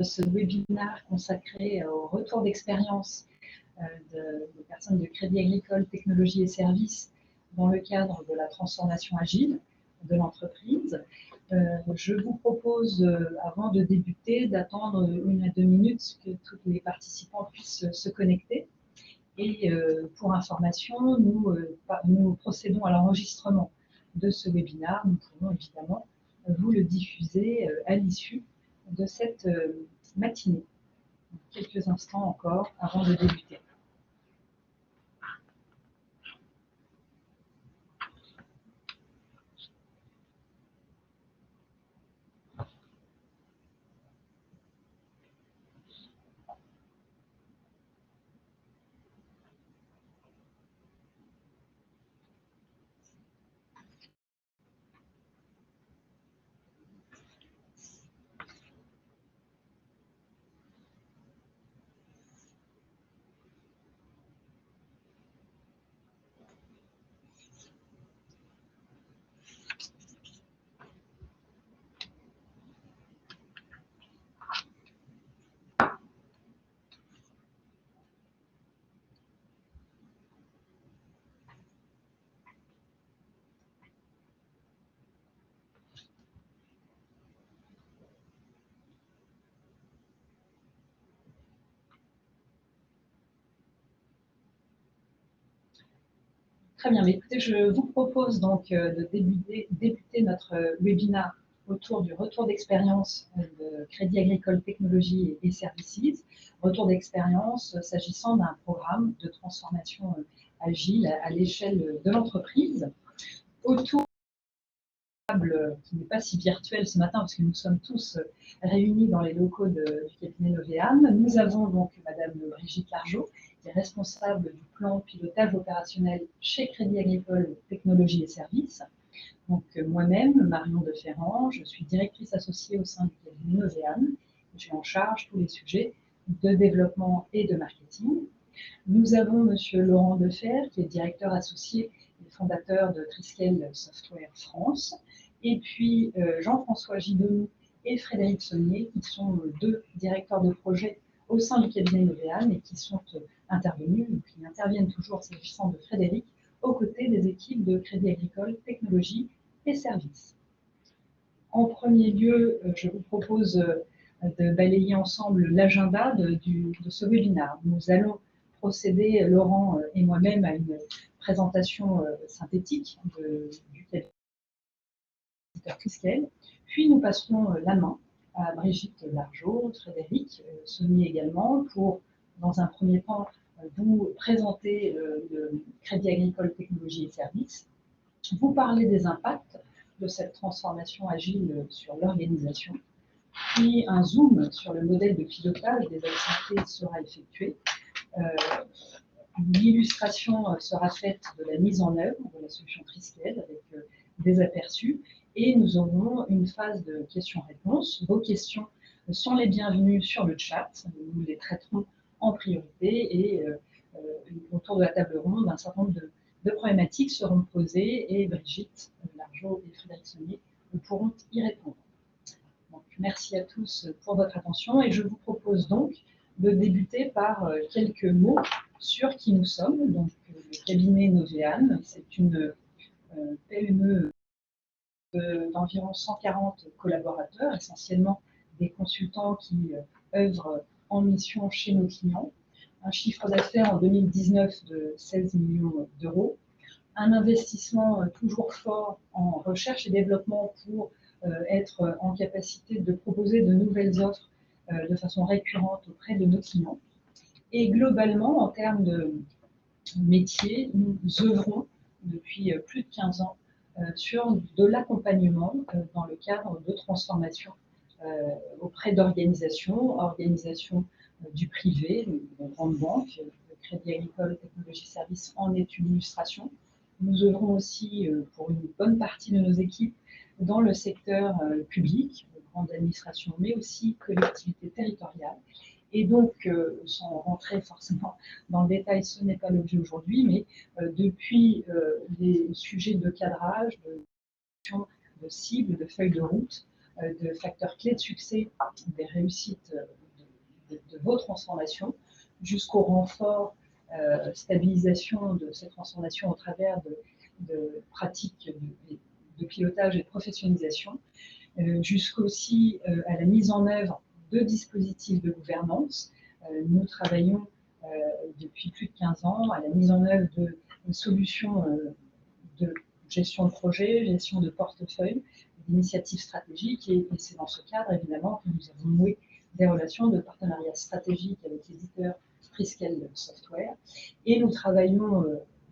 ce webinaire consacré au retour d'expérience des personnes de Crédit Agricole Technologies et Services dans le cadre de la transformation agile de l'entreprise. Je vous propose, avant de débuter, d'attendre 1 à 2 minutes que tous les participants puissent se connecter. Et pour information, nous procédons à l'enregistrement de ce webinaire. Nous pourrons évidemment vous le diffuser à l'issue de cette matinée. Quelques instants encore avant de débuter. Très bien, mais écoutez, je vous propose donc de débuter notre webinaire autour du retour d'expérience de Crédit Agricole Technologies et Services. Retour d'expérience s'agissant d'un programme de transformation agile à l'échelle de l'entreprise. Autour de la table, qui n'est pas si virtuelle ce matin parce que nous sommes tous réunis dans les locaux du cabinet Novéam, nous avons donc Madame Brigitte Largeau, qui est responsable du plan pilotage opérationnel chez Crédit Agricole Technologies et Services. Donc moi-même, Marion Deferrand, je suis directrice associée au sein du cabinet Novéam. J'ai en charge tous les sujets de développement et de marketing. Nous avons Monsieur Laurent Defer, qui est directeur associé et fondateur de Triskel Software France, et puis Jean-François Gidonou et Frédéric Saunier, qui sont deux directeurs de projet au sein du cabinet Novéam et qui sont intervenus, ou qui interviennent toujours s'agissant de Frédéric, aux côtés des équipes de Crédit Agricole Technologies et Services. En premier lieu, je vous propose de balayer ensemble l'agenda de ce webinaire. Nous allons procéder, Laurent et moi-même, à une présentation synthétique du cabinet Triskel. Puis nous passerons la main à Brigitte Largeau, Frédéric Saunier également, pour, dans un premier temps, vous présenter le Crédit Agricole Technologies et Services, vous parler des impacts de cette transformation agile sur l'organisation, puis un zoom sur le modèle de pilotage des activités sera effectué. L'illustration sera faite de la mise en œuvre de la solution Triskel avec des aperçus, et nous aurons une phase de questions-réponses. Vos questions sont les bienvenues sur le chat, nous les traiterons en priorité, et autour de la table ronde, un certain nombre de problématiques seront posées et Brigitte Largeau et Frédéric Saunier pourront y répondre. Donc, merci à tous pour votre attention et je vous propose donc de débuter par quelques mots sur qui nous sommes. Donc, le cabinet Novéam, c'est une PME d'environ 140 collaborateurs, essentiellement des consultants qui œuvrent en mission chez nos clients. Un chiffre d'affaires en 2019 de 16 millions d'euros, un investissement toujours fort en recherche et développement pour être en capacité de proposer de nouvelles offres de façon récurrente auprès de nos clients. Et globalement, en termes de métier, nous œuvrons depuis plus de 15 ans sur de l'accompagnement dans le cadre de transformation auprès d'organisations du privé, de grandes banques. Le Crédit Agricole Technologies Services en est une illustration. Nous œuvrons aussi pour une bonne partie de nos équipes dans le secteur public, grande administration, mais aussi collectivités territoriales. Et donc, sans rentrer forcément dans le détail, ce n'est pas l'objet aujourd'hui, mais depuis les sujets de cadrage, de cibles, de feuilles de route, de facteurs clés de succès des réussites de vos transformations, jusqu'au renfort, stabilisation de ces transformations au travers de pratiques de pilotage et de professionnalisation, jusqu'aussi à la mise en œuvre de dispositifs de gouvernance. Nous travaillons depuis plus de 15 ans à la mise en œuvre de solutions de gestion de projet, gestion de portefeuille, d'initiatives stratégiques, et c'est dans ce cadre évidemment que nous avons noué des relations de partenariat stratégique avec l'éditeur Triskel Software, et nous travaillons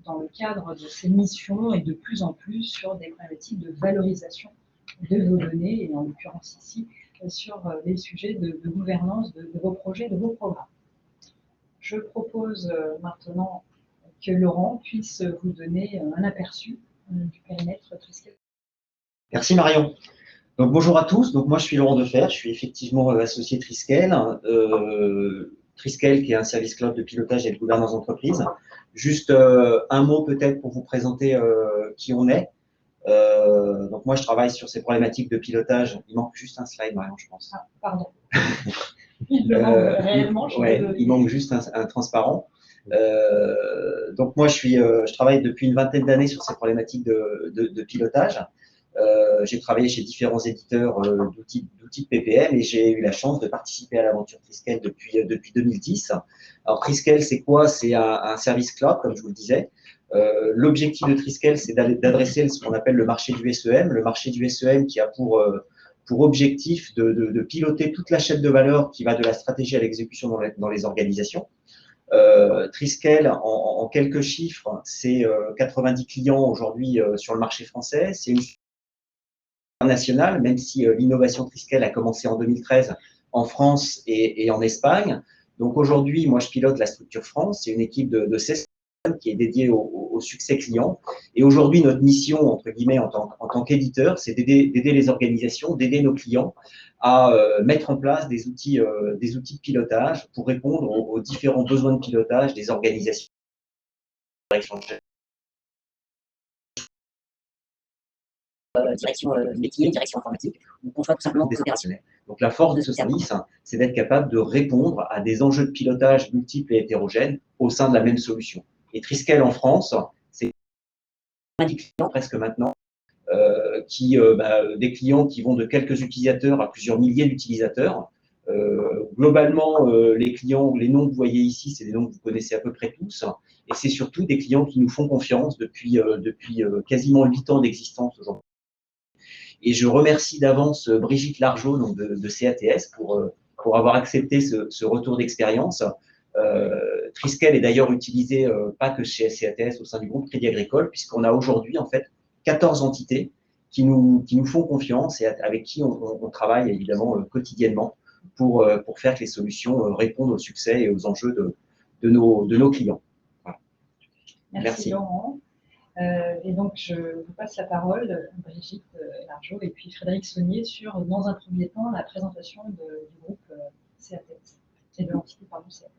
dans le cadre de ces missions et de plus en plus sur des problématiques de valorisation de vos données, et en l'occurrence ici sur les sujets de gouvernance de vos projets, de vos programmes. Je propose maintenant que Laurent puisse vous donner un aperçu du périmètre Triskel. Merci Marion. Donc bonjour à tous. Donc moi je suis Laurent Defer, je suis effectivement associé Triskel. Triskel qui est un service cloud de pilotage et de gouvernance d'entreprise. Juste un mot peut-être pour vous présenter qui on est. Donc moi je travaille sur ces problématiques de pilotage. Il manque juste un slide Marion, je pense. Ah, pardon. Il le manque réellement. Il manque juste un transparent. Donc moi je travaille depuis une vingtaine d'années sur ces problématiques de pilotage. J'ai travaillé chez différents éditeurs d'outils de PPM, et j'ai eu la chance de participer à l'aventure Triskel depuis 2010. Alors Triskel, c'est quoi? C'est un service cloud, comme je vous le disais. L'objectif de Triskel, c'est d'adresser ce qu'on appelle le marché du SEM. Le marché du SEM qui a pour objectif de piloter toute la chaîne de valeur qui va de la stratégie à l'exécution dans les organisations. Triskel, en quelques chiffres, c'est 90 clients aujourd'hui sur le marché français. C'est une internationale, même si l'innovation Triskel a commencé en 2013 en France et en Espagne. Donc aujourd'hui, moi, je pilote la structure France. C'est une équipe de 16 personnes qui est dédiée au succès client. Et aujourd'hui, notre mission, entre guillemets, en tant qu'éditeur, c'est d'aider les organisations, d'aider nos clients à mettre en place des outils de pilotage pour répondre aux différents besoins de pilotage des organisations. Direction métier, direction informatique, ou qu'on soit tout simplement des opérationnels. Donc la force de ce service, c'est d'être capable de répondre à des enjeux de pilotage multiples et hétérogènes au sein de la même solution. Et Triskel en France, c'est 90 clients presque maintenant, des clients qui vont de quelques utilisateurs à plusieurs milliers d'utilisateurs. Globalement, les clients, les noms que vous voyez ici, c'est des noms que vous connaissez à peu près tous. Et c'est surtout des clients qui nous font confiance depuis quasiment 8 ans d'existence aujourd'hui. Et je remercie d'avance Brigitte Largeau donc de CATS pour avoir accepté ce retour d'expérience. Triskel est d'ailleurs utilisé pas que chez CATS, au sein du groupe Crédit Agricole, puisqu'on a aujourd'hui en fait 14 entités qui nous font confiance et avec qui on travaille évidemment quotidiennement pour faire que les solutions répondent au succès et aux enjeux de nos clients. Voilà. Merci Laurent. Et donc, je vous passe la parole, Brigitte Largeau et puis Frédéric Saunier, sur, dans un premier temps, la présentation du groupe CATS et de l'entité, pardon, CATS.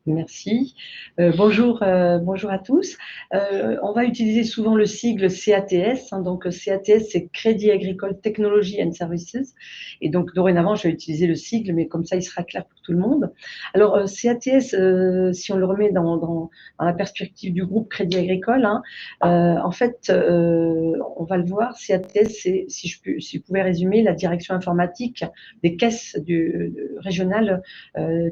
Merci. Bonjour à tous. On va utiliser souvent le sigle CATS. Donc, CATS, c'est Crédit Agricole Technology and Services. Et donc, dorénavant, je vais utiliser le sigle, mais comme ça, il sera clair pour tout le monde. Alors, CATS, si on le remet dans la perspective du groupe Crédit Agricole, en fait, on va le voir, CATS, c'est, si je pouvais résumer, la direction informatique des caisses régionales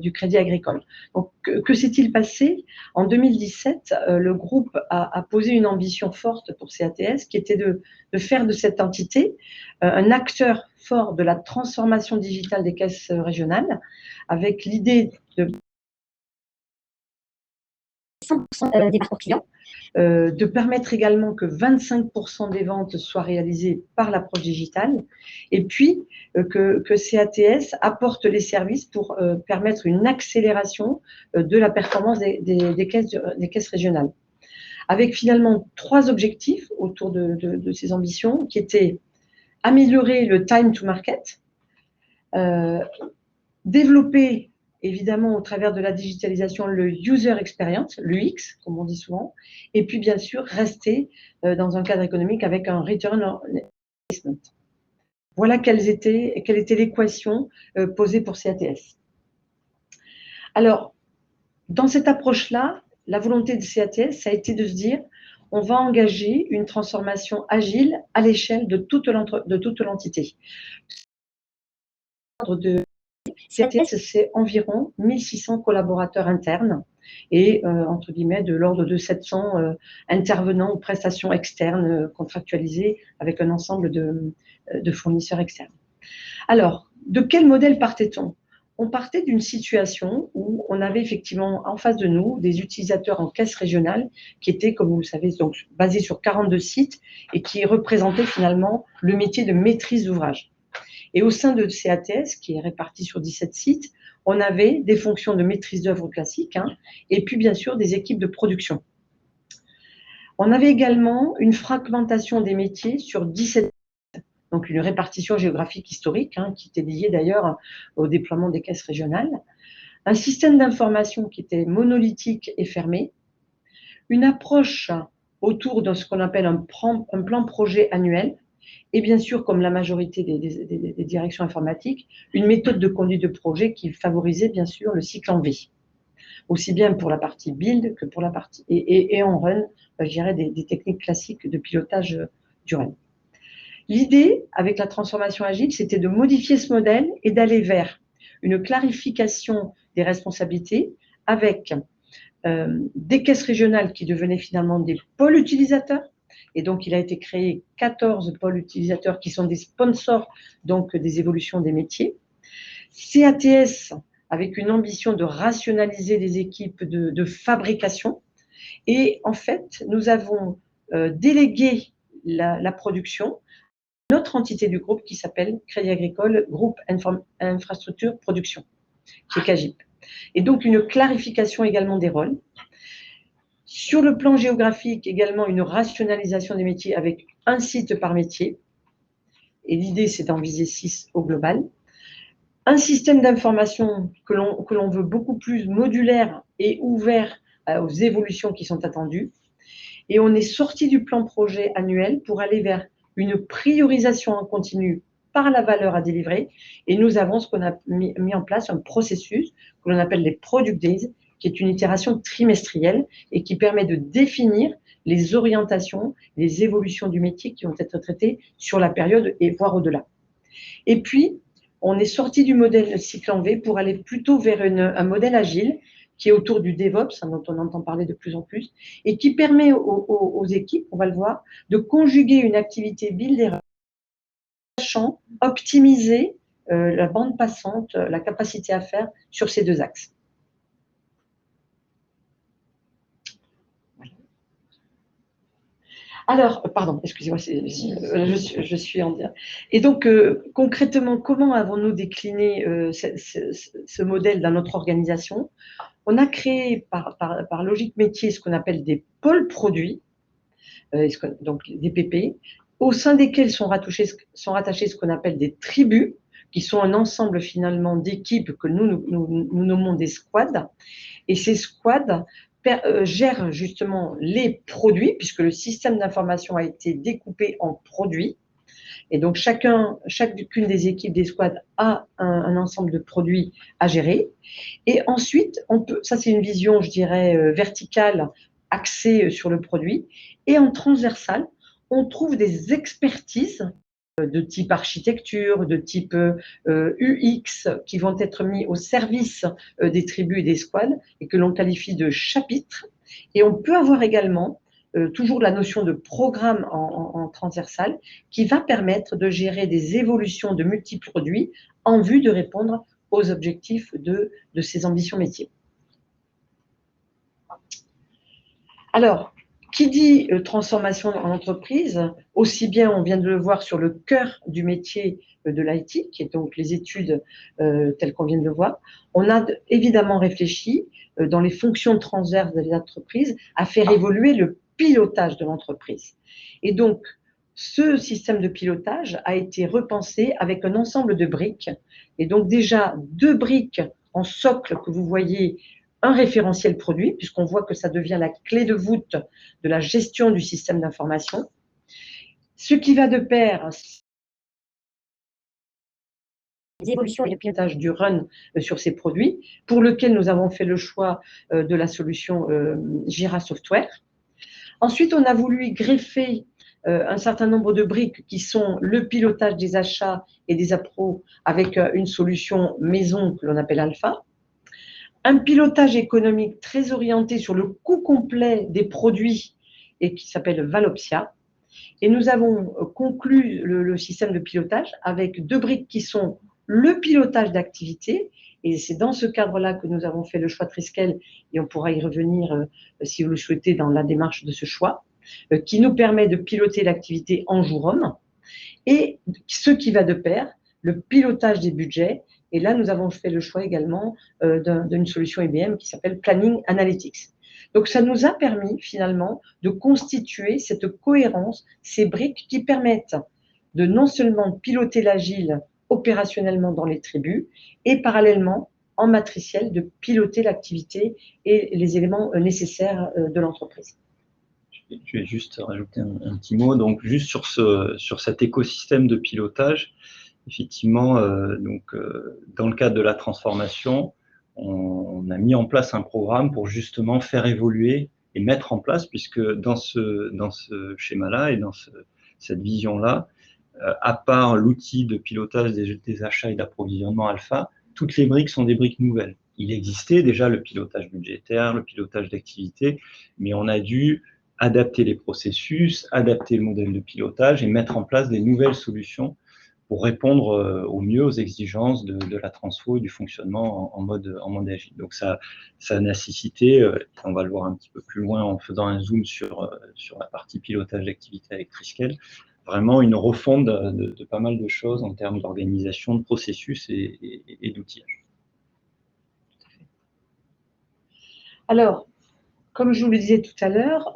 du Crédit Agricole. Donc, que s'est-il passé? En 2017, le groupe a posé une ambition forte pour CATS, qui était de faire de cette entité un acteur fort de la transformation digitale des caisses régionales, avec l'idée de 100% des parcours clients, de permettre également que 25% des ventes soient réalisées par l'approche digitale, et puis que CATS apporte les services pour permettre une accélération de la performance des caisses régionales. Avec finalement 3 objectifs autour de ces ambitions, qui étaient améliorer le time to market, développer évidemment au travers de la digitalisation le user experience, l'UX, comme on dit souvent, et puis bien sûr rester dans un cadre économique avec un return on investment. Voilà quelle était l'équation posée pour CATS. Alors, dans cette approche-là, la volonté de CATS, ça a été de se dire, on va engager une transformation agile à l'échelle de toute l'entité. CATS, c'est environ 1600 collaborateurs internes et, entre guillemets, de l'ordre de 700 intervenants ou prestations externes contractualisées avec un ensemble de fournisseurs externes. Alors, de quel modèle partait-on? On partait d'une situation où on avait effectivement en face de nous des utilisateurs en caisse régionale qui étaient, comme vous le savez, donc basés sur 42 sites et qui représentaient finalement le métier de maîtrise d'ouvrage. Et au sein de CATS, qui est réparti sur 17 sites, on avait des fonctions de maîtrise d'œuvre classique, et puis bien sûr des équipes de production. On avait également une fragmentation des métiers sur 17 sites, donc une répartition géographique historique, qui était liée d'ailleurs au déploiement des caisses régionales, un système d'information qui était monolithique et fermé, une approche autour de ce qu'on appelle un plan projet annuel, et bien sûr, comme la majorité des directions informatiques, une méthode de conduite de projet qui favorisait bien sûr le cycle en V, aussi bien pour la partie build que pour la partie et en run, je dirais des techniques classiques de pilotage du run. L'idée avec la transformation agile, c'était de modifier ce modèle et d'aller vers une clarification des responsabilités avec des caisses régionales qui devenaient finalement des pôles utilisateurs. Et donc, il a été créé 14 pôles utilisateurs qui sont des sponsors donc des évolutions des métiers. CATS, avec une ambition de rationaliser les équipes de fabrication. Et en fait, nous avons délégué la production à une autre entité du groupe qui s'appelle Crédit Agricole Groupe Infrastructure Production, qui est CAGIP. Et donc, une clarification également des rôles. Sur le plan géographique, également une rationalisation des métiers avec un site par métier. Et l'idée, c'est d'en viser 6 au global. Un système d'information que l'on veut beaucoup plus modulaire et ouvert aux évolutions qui sont attendues. Et on est sorti du plan projet annuel pour aller vers une priorisation en continu par la valeur à délivrer. Et nous avons ce qu'on a mis en place, un processus que l'on appelle les Product Days, qui est une itération trimestrielle et qui permet de définir les orientations, les évolutions du métier qui vont être traitées sur la période et voire au-delà. Et puis, on est sorti du modèle cycle en V pour aller plutôt vers un modèle agile qui est autour du DevOps, dont on entend parler de plus en plus, et qui permet aux équipes, on va le voir, de conjuguer une activité build et sachant optimiser la bande passante, la capacité à faire sur ces deux axes. Alors, pardon, excusez-moi, je suis en dire. Et donc, concrètement, comment avons-nous décliné ce modèle dans notre organisation? On a créé par logique métier ce qu'on appelle des pôles produits, donc des PP, au sein desquels sont rattachés ce qu'on appelle des tribus, qui sont un ensemble finalement d'équipes que nous nommons des squads. Et ces squads gère justement les produits, puisque le système d'information a été découpé en produits. Et donc, chacune des équipes des squads a un ensemble de produits à gérer. Et ensuite, ça c'est une vision, je dirais, verticale, axée sur le produit. Et en transversal, on trouve des expertises de type architecture, de type UX, qui vont être mis au service des tribus et des squads, et que l'on qualifie de chapitres. Et on peut avoir également toujours la notion de programme en transversal, qui va permettre de gérer des évolutions de multi-produits en vue de répondre aux objectifs de ces ambitions métiers. Alors, qui dit transformation en entreprise, aussi bien on vient de le voir sur le cœur du métier de l'IT, qui est donc les études telles qu'on vient de le voir, on a évidemment réfléchi dans les fonctions transverses de l'entreprise à faire évoluer le pilotage de l'entreprise. Et donc, ce système de pilotage a été repensé avec un ensemble de briques. Et donc déjà, 2 briques en socle que vous voyez, un référentiel produit, puisqu'on voit que ça devient la clé de voûte de la gestion du système d'information. Ce qui va de pair, les évolutions et le pilotage du run sur ces produits, pour lequel nous avons fait le choix de la solution Jira Software. Ensuite, on a voulu y greffer un certain nombre de briques qui sont le pilotage des achats et des appros avec une solution maison que l'on appelle Alpha, un pilotage économique très orienté sur le coût complet des produits et qui s'appelle Valopsia. Et nous avons conclu le système de pilotage avec 2 briques qui sont le pilotage d'activité, et c'est dans ce cadre-là que nous avons fait le choix Triskel, et on pourra y revenir si vous le souhaitez dans la démarche de ce choix, qui nous permet de piloter l'activité en jour homme, et ce qui va de pair, le pilotage des budgets. Et là, nous avons fait le choix également d'une solution IBM qui s'appelle Planning Analytics. Donc, ça nous a permis finalement de constituer cette cohérence, ces briques qui permettent de non seulement piloter l'agile opérationnellement dans les tribus et parallèlement en matriciel de piloter l'activité et les éléments nécessaires de l'entreprise. Je vais juste rajouter un petit mot. Donc, juste sur cet écosystème de pilotage, effectivement, dans le cadre de la transformation, on a mis en place un programme pour justement faire évoluer et mettre en place, puisque dans ce schéma-là et dans cette vision-là, à part l'outil de pilotage des achats et d'approvisionnement Alpha, toutes les briques sont des briques nouvelles. Il existait déjà le pilotage budgétaire, le pilotage d'activité, mais on a dû adapter les processus, adapter le modèle de pilotage et mettre en place des nouvelles solutions pour répondre au mieux aux exigences de la transfo et du fonctionnement en mode agile. Donc ça a nécessité, on va le voir un petit peu plus loin en faisant un zoom sur la partie pilotage d'activité avec Triskel, vraiment une refonte de pas mal de choses en termes d'organisation, de processus et d'outillage. Alors, comme je vous le disais tout à l'heure,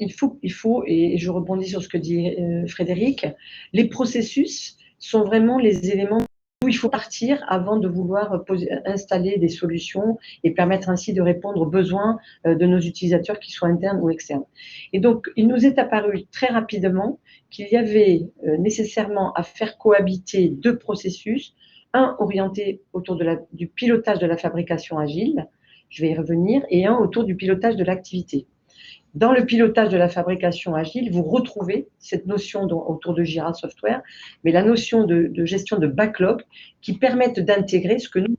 il faut, et je rebondis sur ce que dit Frédéric, les processus sont vraiment les éléments où il faut partir avant de vouloir installer des solutions et permettre ainsi de répondre aux besoins de nos utilisateurs, qu'ils soient internes ou externes. Et donc, il nous est apparu très rapidement qu'il y avait nécessairement à faire cohabiter 2 processus, un orienté autour du pilotage de la fabrication agile, je vais y revenir, et un autour du pilotage de l'activité. Dans le pilotage de la fabrication agile, vous retrouvez cette notion autour de Jira Software, mais la notion de gestion de backlog qui permettent d'intégrer ce que nous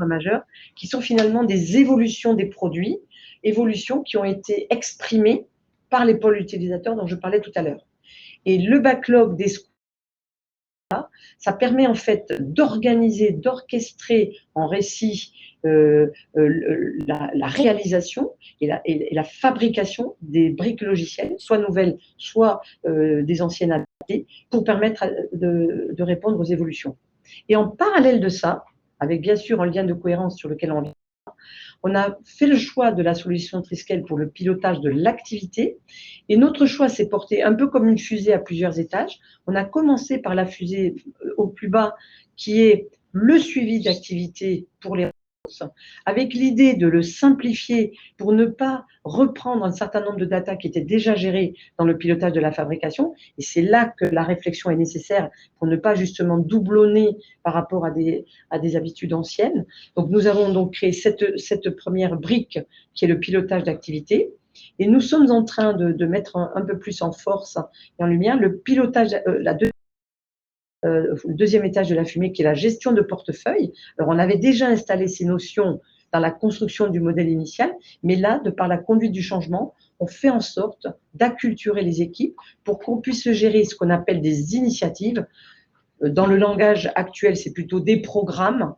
avons majeur, qui sont finalement des évolutions des produits, évolutions qui ont été exprimées par les pôles utilisateurs dont je parlais tout à l'heure. Et le backlog des ça permet en fait d'organiser, d'orchestrer en récit la réalisation et la fabrication des briques logicielles, soit nouvelles, soit des anciennes adaptées, pour permettre de répondre aux évolutions. Et en parallèle de ça, avec bien sûr un lien de cohérence sur lequel on a fait le choix de la solution Triskel pour le pilotage de l'activité. Et notre choix s'est porté un peu comme une fusée à plusieurs étages. On a commencé par la fusée au plus bas, qui est le suivi d'activité pour les ressources, avec l'idée de le simplifier pour ne pas reprendre un certain nombre de data qui étaient déjà gérées dans le pilotage de la fabrication. Et c'est là que la réflexion est nécessaire pour ne pas justement doublonner par rapport à des habitudes anciennes. Donc, nous avons donc créé cette première brique qui est le pilotage d'activité. Et nous sommes en train de mettre un peu plus en force et en lumière le pilotage, le deuxième étage de la fumée, qui est la gestion de portefeuille. Alors, on avait déjà installé ces notions dans la construction du modèle initial, mais là, de par la conduite du changement, on fait en sorte d'acculturer les équipes pour qu'on puisse gérer ce qu'on appelle des initiatives. Dans le langage actuel, c'est plutôt des programmes.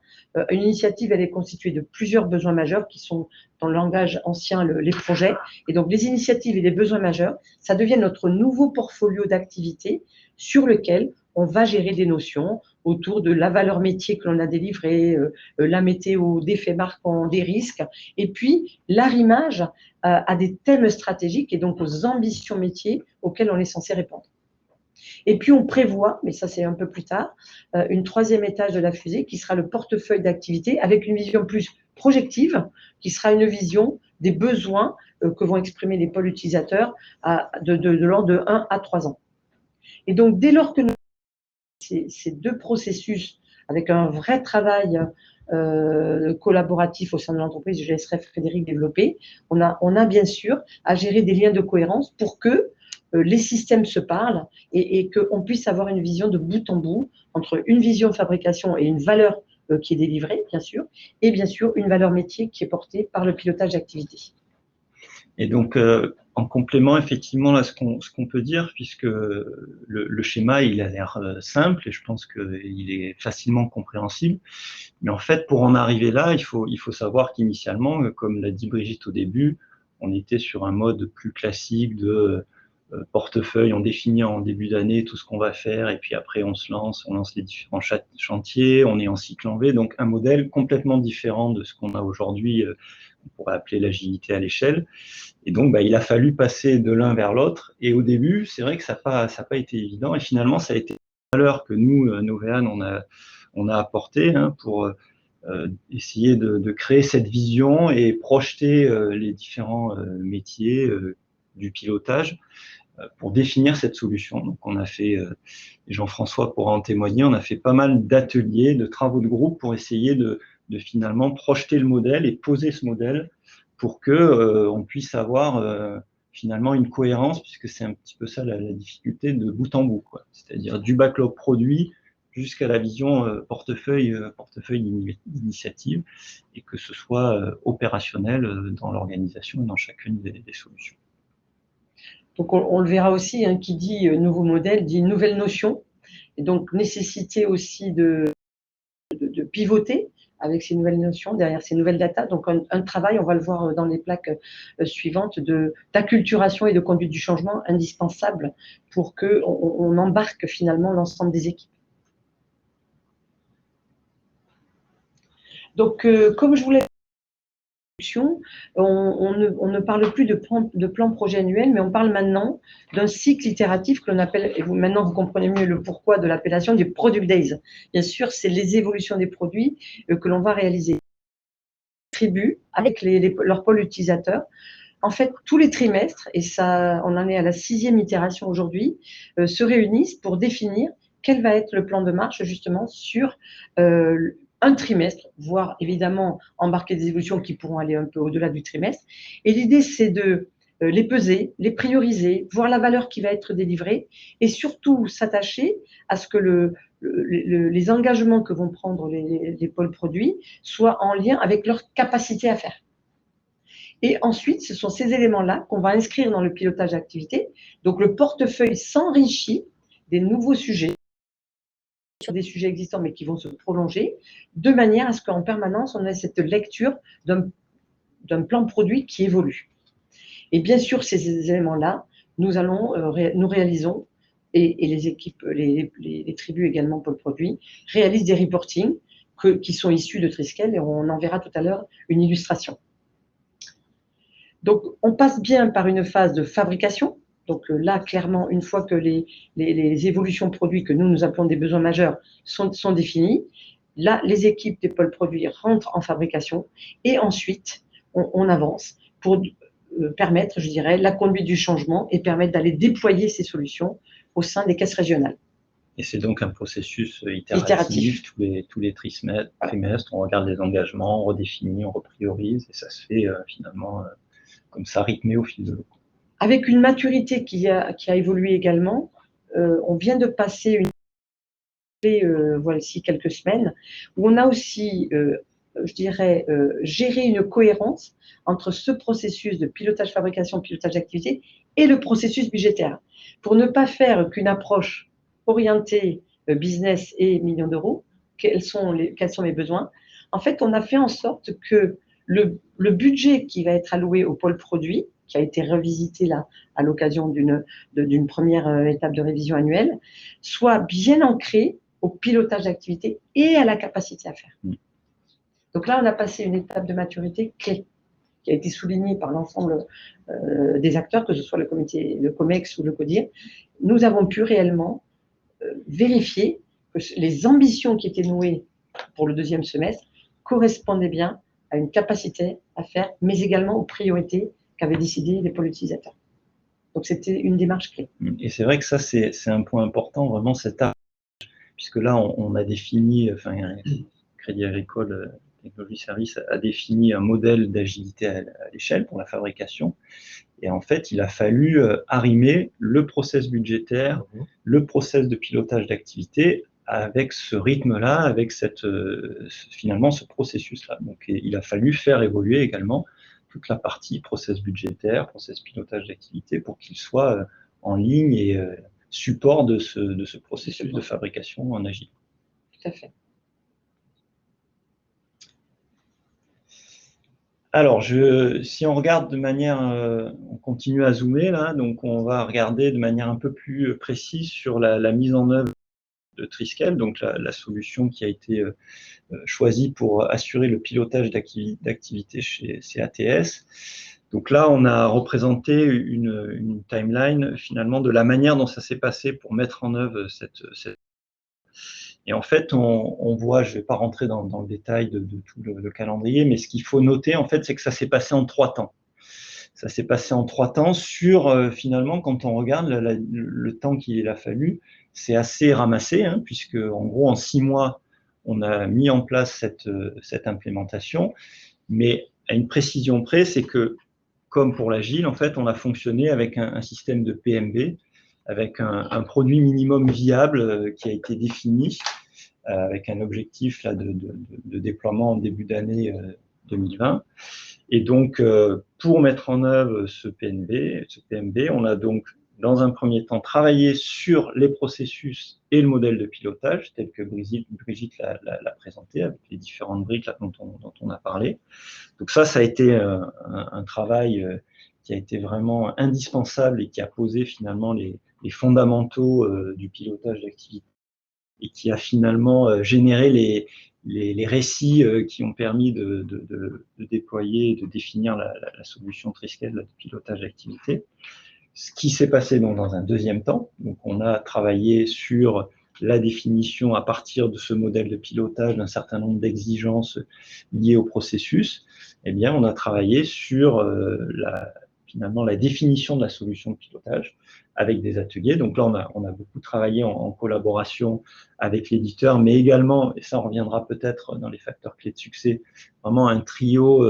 Une initiative, elle est constituée de plusieurs besoins majeurs qui sont, dans le langage ancien, les projets. Et donc, les initiatives et les besoins majeurs, ça devient notre nouveau portfolio d'activités sur lequel on va gérer des notions autour de la valeur métier que l'on a délivrée, la météo, des faits marquants, des risques, et puis l'arrimage à des thèmes stratégiques et donc aux ambitions métiers auxquelles on est censé répondre. Et puis, on prévoit, mais ça c'est un peu plus tard, une troisième étage de la fusée qui sera le portefeuille d'activité avec une vision plus projective, qui sera une vision des besoins que vont exprimer les pôles utilisateurs de l'ordre de 1 à 3 ans. Et donc, dès lors que nous ces 2 processus avec un vrai travail collaboratif au sein de l'entreprise. Je laisserai Frédéric développer. On a bien sûr à gérer des liens de cohérence pour que les systèmes se parlent et qu'on puisse avoir une vision de bout en bout entre une vision fabrication et une valeur qui est délivrée, bien sûr, et bien sûr une valeur métier qui est portée par le pilotage d'activité. Et donc, en complément, effectivement, là, ce qu'on peut dire, puisque le schéma, il a l'air simple et je pense qu'il est facilement compréhensible. Mais en fait, pour en arriver là, il faut savoir qu'initialement, comme l'a dit Brigitte au début, on était sur un mode plus classique de portefeuille, on définit en début d'année tout ce qu'on va faire et puis après on lance les différents chantiers, on est en cycle en V, donc un modèle complètement différent de ce qu'on a aujourd'hui, on pourrait appeler l'agilité à l'échelle. Et donc, il a fallu passer de l'un vers l'autre. Et au début, c'est vrai que ça n'a pas été évident. Et finalement, ça a été une valeur que nous, Novéane, on a apporté pour essayer de créer cette vision et projeter les différents métiers du pilotage pour définir cette solution. Donc, on a fait, Jean-François pourra en témoigner, on a fait pas mal d'ateliers, de travaux de groupe pour essayer de finalement projeter le modèle et poser ce modèle pour que on puisse avoir finalement une cohérence, puisque c'est un petit peu ça la difficulté de bout en bout, c'est-à-dire du backlog produit jusqu'à la vision portefeuille d'initiative, et que ce soit opérationnel dans l'organisation et dans chacune des solutions. Donc, on le verra aussi, qui dit nouveau modèle, dit nouvelle notion, et donc nécessité aussi de pivoter avec ces nouvelles notions, derrière ces nouvelles data. Donc, un travail, on va le voir dans les plaques suivantes, d'acculturation et de conduite du changement indispensable pour qu'on embarque finalement l'ensemble des équipes. Donc, comme je vous l'ai dit, on ne parle plus de plan projet annuel, mais on parle maintenant d'un cycle itératif que l'on appelle, et maintenant vous comprenez mieux le pourquoi de l'appellation des Product Days. Bien sûr, c'est les évolutions des produits que l'on va réaliser. Tribu avec leurs pôles utilisateurs. En fait, tous les trimestres, et ça, on en est à la 6e itération aujourd'hui, se réunissent pour définir quel va être le plan de marche justement sur un trimestre, voire évidemment embarquer des évolutions qui pourront aller un peu au-delà du trimestre. Et l'idée, c'est de les peser, les prioriser, voir la valeur qui va être délivrée et surtout s'attacher à ce que les engagements que vont prendre les pôles produits soient en lien avec leur capacité à faire. Et ensuite, ce sont ces éléments-là qu'on va inscrire dans le pilotage d'activité. Donc, le portefeuille s'enrichit des nouveaux sujets, sur des sujets existants mais qui vont se prolonger, de manière à ce qu'en permanence, on ait cette lecture d'un plan produit qui évolue. Et bien sûr, ces éléments-là, nous réalisons, et les équipes, les tribus également pour le produit, réalisent des reportings qui sont issus de Triskel, et on en verra tout à l'heure une illustration. Donc, on passe bien par une phase de fabrication. Donc là, clairement, une fois que les évolutions produits que nous appelons des besoins majeurs sont définies, là, les équipes des pôles produits rentrent en fabrication et ensuite, on avance pour permettre, je dirais, la conduite du changement et permettre d'aller déployer ces solutions au sein des caisses régionales. Et c'est donc un processus itératif. Tous les trimestres, on regarde les engagements, on redéfinit, on repriorise, et ça se fait finalement comme ça, rythmé au fil de l'eau. Avec une maturité qui a évolué également, on vient de passer voici quelques semaines, où on a aussi, je dirais, géré une cohérence entre ce processus de pilotage fabrication, pilotage d'activité et le processus budgétaire, pour ne pas faire qu'une approche orientée business et millions d'euros. Quels sont mes besoins? En fait, on a fait en sorte que le budget qui va être alloué au pôle produit, qui a été revisité là à l'occasion d'une première étape de révision annuelle, soit bien ancré au pilotage d'activité et à la capacité à faire. Donc là, on a passé une étape de maturité clé, qui a été soulignée par l'ensemble des acteurs, que ce soit le comité, le COMEX ou le CODIR. Nous avons pu réellement vérifier que les ambitions qui étaient nouées pour le 2e semestre correspondaient bien à une capacité à faire, mais également aux priorités qu'avaient décidé les pôles utilisateurs. Donc, c'était une démarche clé. Et c'est vrai que ça, c'est un point important, vraiment, cet arrêt puisque là, on a défini, enfin, Crédit Agricole Technologie Services a défini un modèle d'agilité à l'échelle pour la fabrication. Et en fait, il a fallu arrimer le process budgétaire, le process de pilotage d'activité avec ce rythme-là, avec finalement ce processus-là. Donc, il a fallu faire évoluer également toute la partie process budgétaire, process pilotage d'activité, pour qu'il soit en ligne et support de ce processus de fabrication en agile. Tout à fait. Alors, si on regarde de manière, on continue à zoomer là, donc on va regarder de manière un peu plus précise sur la mise en œuvre de Triskel, donc la solution qui a été choisie pour assurer le pilotage d'activité chez CATS. Donc là, on a représenté une timeline finalement de la manière dont ça s'est passé pour mettre en œuvre cette. Et en fait, on voit, je ne vais pas rentrer dans le détail de tout le calendrier, mais ce qu'il faut noter, en fait, c'est que ça s'est passé en 3 temps. Ça s'est passé en 3 temps sur, finalement, quand on regarde le temps qu'il a fallu, c'est assez ramassé, hein, puisque, en gros, en 6 mois, on a mis en place cette implémentation, mais à une précision près, c'est que, comme pour l'agile, en fait, on a fonctionné avec un système de PMB, avec un produit minimum viable qui a été défini, avec un objectif là, de déploiement en début d'année 2020. Et donc, pour mettre en œuvre ce PMB, on a donc, dans un premier temps, travaillé sur les processus et le modèle de pilotage, tel que Brigitte l'a présenté, avec les différentes briques là, dont on a parlé. Donc ça a été un travail qui a été vraiment indispensable et qui a posé finalement les fondamentaux du pilotage d'activité et qui a finalement généré les récits qui ont permis de déployer et de définir la solution Triskel de pilotage d'activité. Ce qui s'est passé donc dans un deuxième temps, donc on a travaillé sur la définition à partir de ce modèle de pilotage d'un certain nombre d'exigences liées au processus. Eh bien, on a travaillé sur finalement la définition de la solution de pilotage avec des ateliers. Donc là, on a beaucoup travaillé en collaboration avec l'éditeur, mais également, et ça on reviendra peut-être dans les facteurs clés de succès, vraiment un trio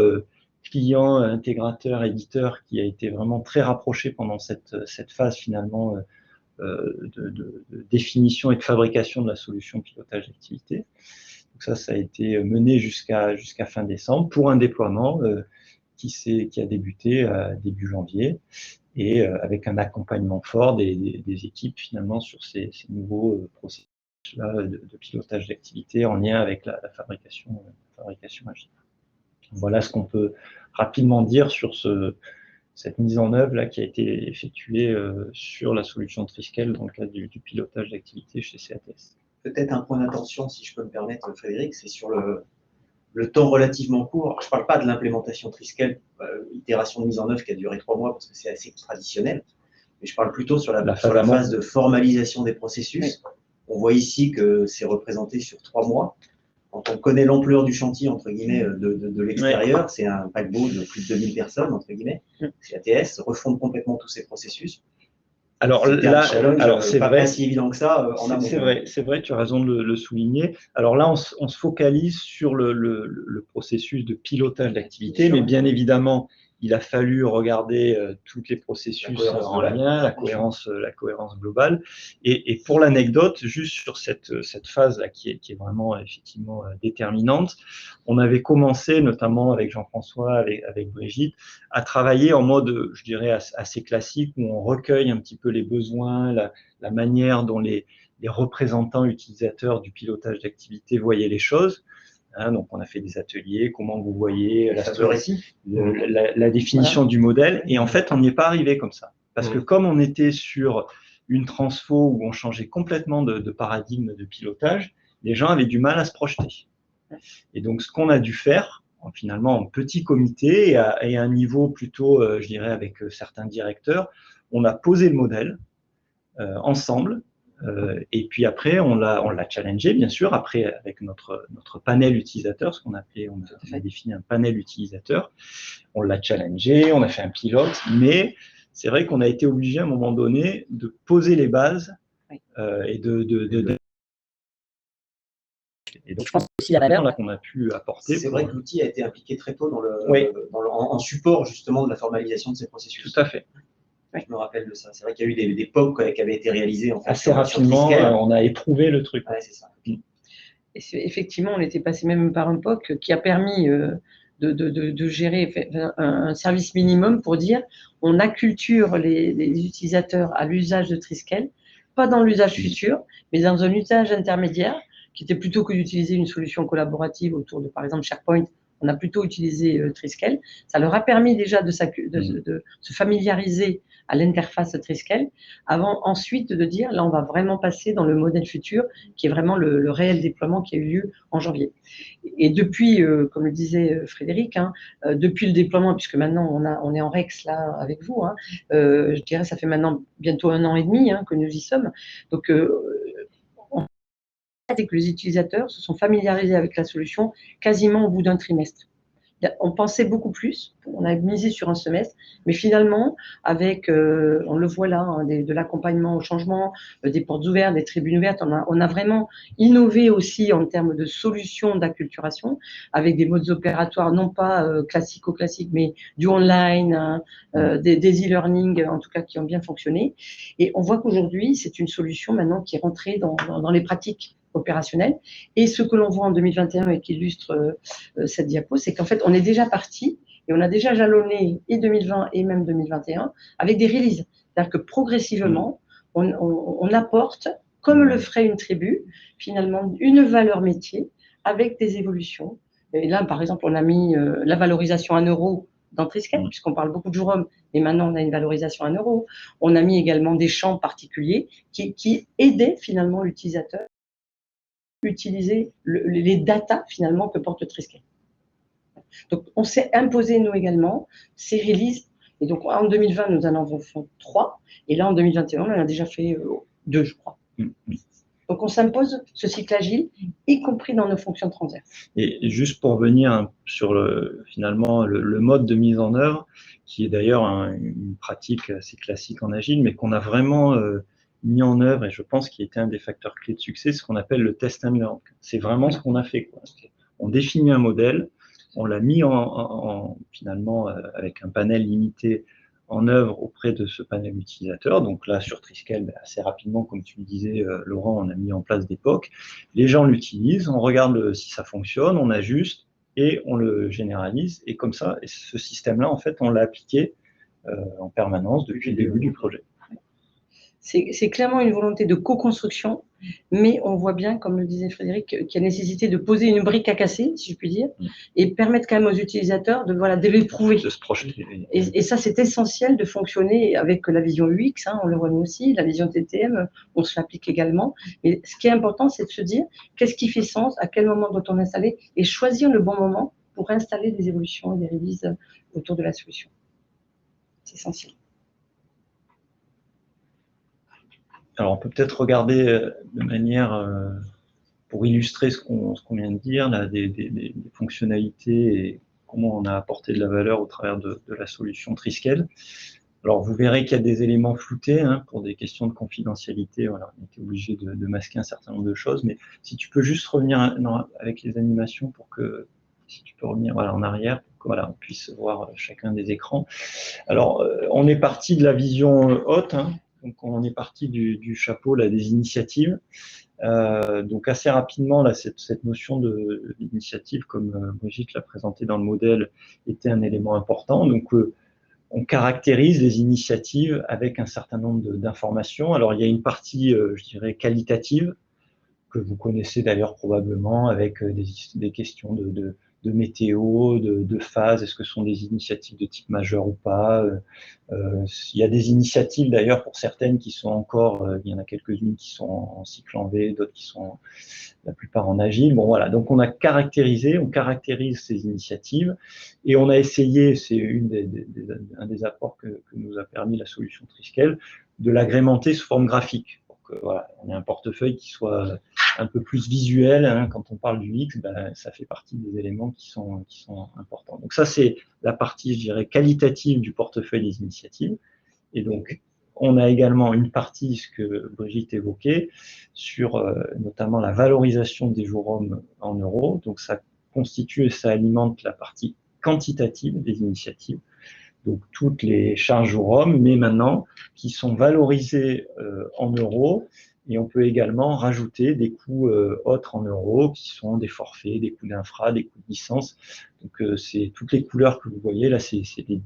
client, intégrateur, éditeur qui a été vraiment très rapproché pendant cette phase finalement de définition et de fabrication de la solution pilotage d'activité. Donc ça a été mené jusqu'à fin décembre pour un déploiement qui a débuté début janvier et avec un accompagnement fort des équipes finalement sur ces nouveaux processus de pilotage d'activité en lien avec la fabrication agile. Voilà ce qu'on peut rapidement dire sur cette mise en œuvre là, qui a été effectuée sur la solution Triskel dans le cadre du pilotage d'activité chez CATS. Peut-être un point d'attention, si je peux me permettre, Frédéric, c'est sur le temps relativement court. Je ne parle pas de l'implémentation Triskel, itération de mise en œuvre qui a duré 3 mois parce que c'est assez traditionnel, mais je parle plutôt sur la phase de formalisation des processus. Oui. On voit ici que c'est représenté sur 3 mois. Quand on connaît l'ampleur du chantier, entre guillemets, de l'extérieur, c'est un paquebot de plus de 2000 personnes, entre guillemets, chez ATS, refondre complètement tous ces processus. Alors là, c'est vrai, pas si évident que ça en amont. C'est vrai, tu as raison de le souligner. Alors là, on se focalise sur le processus de pilotage d'activité, mais bien évidemment, il a fallu regarder tous les processus en lien, la cohérence globale. Et pour l'anecdote, juste sur cette phase-là qui est vraiment effectivement déterminante, on avait commencé, notamment avec Jean-François, avec Brigitte, à travailler en mode, je dirais, assez classique, où on recueille un petit peu les besoins, la manière dont les représentants utilisateurs du pilotage d'activité voyaient les choses. Hein, donc, on a fait des ateliers, comment vous voyez la définition du modèle. Et en fait, on n'y est pas arrivé comme ça. Parce que comme on était sur une transfo où on changeait complètement de paradigme de pilotage, les gens avaient du mal à se projeter. Et donc, ce qu'on a dû faire, finalement, en petit comité et à un niveau plutôt, je dirais, avec certains directeurs, on a posé le modèle ensemble. Et puis après, on l'a challengé, bien sûr, après avec notre panel utilisateur, ce qu'on appelait, on a défini un panel utilisateur. On l'a challengé, on a fait un pilote, mais c'est vrai qu'on a été obligé à un moment donné de poser les bases et Et donc, je pense aussi la valeur qu'on a pu apporter. C'est vrai que l'outil a été impliqué très tôt Oui. en support justement de la formalisation de ces processus. Tout à fait. Je me rappelle de ça. C'est vrai qu'il y a eu des POC qui avaient été réalisés en fait, assez rapidement. On a éprouvé le truc. Ouais, c'est ça. Et effectivement, on était passé même par un POC qui a permis de gérer un service minimum pour dire on acculture les utilisateurs à l'usage de Triskel, pas dans l'usage futur, mais dans un usage intermédiaire, qui était plutôt que d'utiliser une solution collaborative autour de, par exemple, SharePoint, on a plutôt utilisé Triskel. Ça leur a permis déjà de se familiariser à l'interface Triskel, avant ensuite de dire, là, on va vraiment passer dans le modèle futur, qui est vraiment le réel déploiement qui a eu lieu en janvier. Et depuis, comme le disait Frédéric, depuis le déploiement, puisque maintenant on est en Rex là avec vous, je dirais ça fait maintenant bientôt 1 an et demi que nous y sommes. Donc, et que les utilisateurs se sont familiarisés avec la solution quasiment au bout d'un trimestre. On pensait beaucoup plus, on a misé sur un semestre, mais finalement, avec, on le voit là, de l'accompagnement au changement, des portes ouvertes, des tribunes ouvertes, on a vraiment innové aussi en termes de solutions d'acculturation, avec des modes opératoires non pas classico-classiques, mais du online, des e-learning, en tout cas, qui ont bien fonctionné. Et on voit qu'aujourd'hui, c'est une solution maintenant qui est rentrée dans les pratiques opérationnelles. Et ce que l'on voit en 2021 et qui illustre cette diapo, c'est qu'en fait, on est déjà parti et on a déjà jalonné et 2020 et même 2021 avec des releases. C'est-à-dire que progressivement, on apporte, comme le ferait une tribu, finalement, une valeur métier avec des évolutions. Et là, par exemple, on a mis la valorisation à 1 euro dans Triskel, puisqu'on parle beaucoup de jour homme, mais maintenant on a une valorisation à 1 euro. On a mis également des champs particuliers qui aidaient finalement l'utilisateur utiliser les datas finalement que porte Triskel. Donc on s'est imposé nous également ces releases, et donc en 2020 nous en avons fait 3, et là en 2021 on en a déjà fait 2 je crois. Donc on s'impose ce cycle agile, y compris dans nos fonctions transverses. Et juste pour revenir sur finalement le mode de mise en œuvre, qui est d'ailleurs une pratique assez classique en agile, mais qu'on a vraiment mis en œuvre, et je pense qu'il était un des facteurs clés de succès, ce qu'on appelle le test and learn. C'est vraiment ce qu'on a fait, quoi. On définit un modèle, on l'a mis finalement avec un panel limité en œuvre auprès de ce panel utilisateur. Donc là, sur Triskel, assez rapidement, comme tu le disais, Laurent, on a mis en place des POC. Les gens l'utilisent, on regarde si ça fonctionne, on ajuste et on le généralise. Et comme ça, et ce système-là, en fait, on l'a appliqué en permanence depuis le début du projet. C'est clairement une volonté de co-construction, mais on voit bien, comme le disait Frédéric, qu'il y a nécessité de poser une brique à casser, si je puis dire, et permettre quand même aux utilisateurs de l'éprouver. De se projeter. Et ça, c'est essentiel de fonctionner avec la vision UX, on le voit nous aussi, la vision TTM, on se l'applique également. Mais ce qui est important, c'est de se dire qu'est-ce qui fait sens, à quel moment doit-on installer, et choisir le bon moment pour installer des évolutions et des releases autour de la solution. C'est essentiel. Alors, on peut peut-être regarder de manière, pour illustrer ce qu'on vient de dire, là, des fonctionnalités et comment on a apporté de la valeur au travers de la solution Triskel. Alors, vous verrez qu'il y a des éléments floutés pour des questions de confidentialité. Voilà, on était obligé de masquer un certain nombre de choses. Mais si tu peux juste revenir avec les animations pour que, si tu peux revenir en arrière, pour qu'on puisse voir chacun des écrans. Alors, on est parti de la vision haute. Donc, on est parti du chapeau là, des initiatives. Donc, assez rapidement, là, cette notion d'initiative, comme Brigitte l'a présenté dans le modèle, était un élément important. Donc, on caractérise les initiatives avec un certain nombre d'informations. Alors, il y a une partie, je dirais, qualitative, que vous connaissez d'ailleurs probablement, avec des questions de météo, de phase, est-ce que ce sont des initiatives de type majeur ou pas. Il y a des initiatives d'ailleurs pour certaines qui sont encore, il y en a quelques-unes qui sont en cycle en V, d'autres qui sont la plupart en agile. Bon voilà, donc on caractérise ces initiatives et on a essayé, c'est un des apports que nous a permis la solution Triskel, de l'agrémenter sous forme graphique. Pour que, voilà, on ait un portefeuille qui soit un peu plus visuel, quand on parle du X, ça fait partie des éléments qui sont importants. Donc ça, c'est la partie, je dirais, qualitative du portefeuille des initiatives. Et donc, on a également une partie, ce que Brigitte évoquait, sur notamment la valorisation des jours hommes en euros. Donc ça constitue et ça alimente la partie quantitative des initiatives. Donc toutes les charges jours hommes, mais maintenant qui sont valorisées en euros. Et on peut également rajouter des coûts autres en euros, qui sont des forfaits, des coûts d'infra, des coûts de licence. Donc c'est toutes les couleurs que vous voyez là, c'est les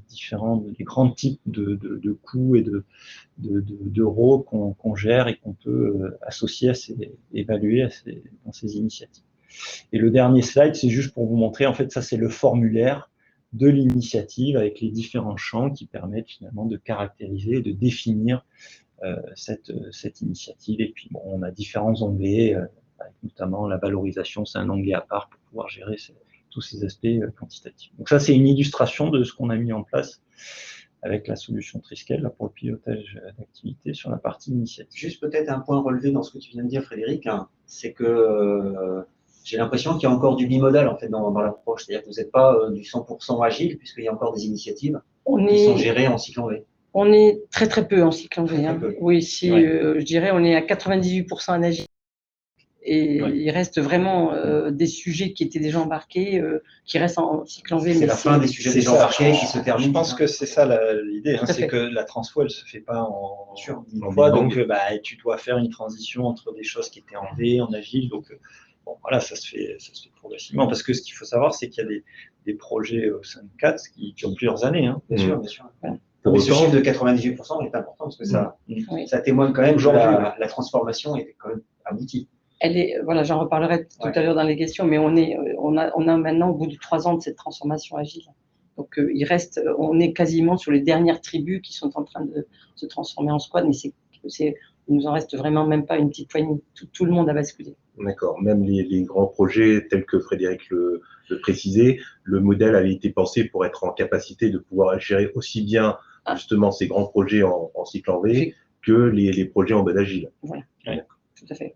grands types de coûts et d'euros qu'on gère et qu'on peut associer évaluer dans ces initiatives. Et le dernier slide, c'est juste pour vous montrer, en fait, ça c'est le formulaire de l'initiative avec les différents champs qui permettent finalement de caractériser et de définir cette initiative. Et puis, bon, on a différents onglets, avec notamment la valorisation, c'est un onglet à part pour pouvoir gérer tous ces aspects quantitatifs. Donc ça, c'est une illustration de ce qu'on a mis en place avec la solution Triskel là, pour le pilotage d'activité sur la partie initiative. Juste peut-être un point relevé dans ce que tu viens de dire, Frédéric, hein, c'est que j'ai l'impression qu'il y a encore du bimodal en fait dans l'approche, c'est-à-dire que vous n'êtes pas du 100% agile puisqu'il y a encore des initiatives qui sont gérées en cycle en V. On est très peu en cycle en V. Hein. Oui, ouais. Je dirais on est à 98% en agile. Et ouais. Il reste vraiment des sujets qui étaient déjà embarqués, qui restent en cycle en V. C'est la fin des sujets déjà embarqués qui se terminent. Je pense que c'est ça l'idée, hein, c'est que la transfo, elle ne se fait pas en fois, donc tu dois faire une transition entre des choses qui étaient en V, en agile, donc bon, voilà, ça se fait progressivement, parce que ce qu'il faut savoir, c'est qu'il y a des projets au sein de CATS qui ont plusieurs années. Hein. Bien sûr, bien sûr. Ouais. Mais ce chiffre de 98% est important, parce que ça témoigne quand même que la transformation est quand même aboutie. Voilà, j'en reparlerai tout à l'heure dans les questions, mais on a maintenant, au bout de 3 ans de cette transformation agile. Donc, on est quasiment sur les dernières tribus qui sont en train de se transformer en squad, mais il nous en reste vraiment même pas une petite poignée. Tout le monde a basculé. D'accord. Même les grands projets, tels que Frédéric le précisait, le modèle avait été pensé pour être en capacité de pouvoir gérer aussi bien justement ces grands projets en cycle en V que les projets en mode agile. Voilà, tout à fait.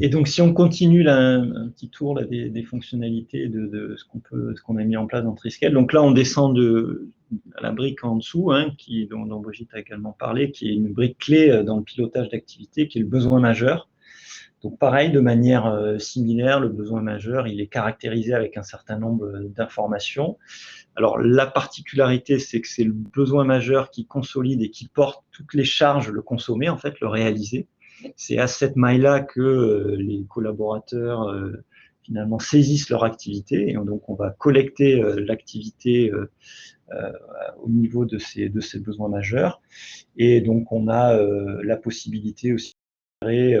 Et donc, si on continue là, un petit tour là, des fonctionnalités de ce qu'on a mis en place dans Triskel. Donc là, on descend à la brique en dessous, hein, dont Brigitte a également parlé, qui est une brique clé dans le pilotage d'activité, qui est le besoin majeur. Donc pareil, de manière similaire, le besoin majeur, il est caractérisé avec un certain nombre d'informations. Alors la particularité, c'est que c'est le besoin majeur qui consolide et qui porte toutes les charges, le consommer, en fait, le réaliser. C'est à cette maille-là que les collaborateurs finalement saisissent leur activité, et donc on va collecter l'activité au niveau de ces besoins majeurs, et donc on a la possibilité aussi de créer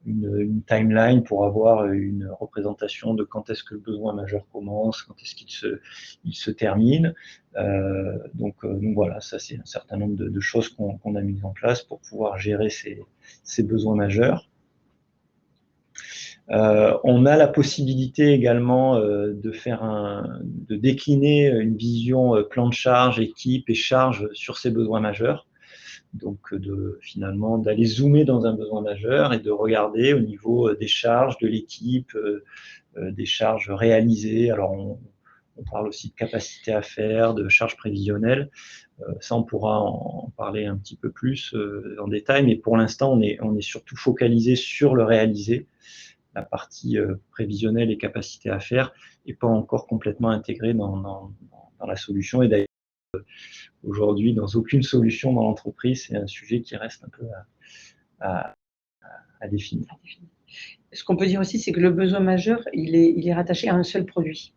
une timeline pour avoir une représentation de quand est-ce que le besoin majeur commence, quand est-ce qu'il se termine. Donc voilà, ça c'est un certain nombre de choses qu'on a mises en place pour pouvoir gérer ces besoins majeurs. On a la possibilité également de décliner une vision plan de charge, équipe et charge sur ces besoins majeurs. Donc finalement d'aller zoomer dans un besoin majeur et de regarder au niveau des charges de l'équipe, des charges réalisées. Alors on parle aussi de capacité à faire, de charges prévisionnelles. Ça, on pourra en parler un petit peu plus en détail, mais pour l'instant, on est surtout focalisé sur le réalisé. La partie prévisionnelle et capacité à faire n'est pas encore complètement intégrée dans la solution. Et d'ailleurs, aujourd'hui, dans aucune solution dans l'entreprise, c'est un sujet qui reste un peu à définir. Ce qu'on peut dire aussi, c'est que le besoin majeur, il est rattaché à un seul produit.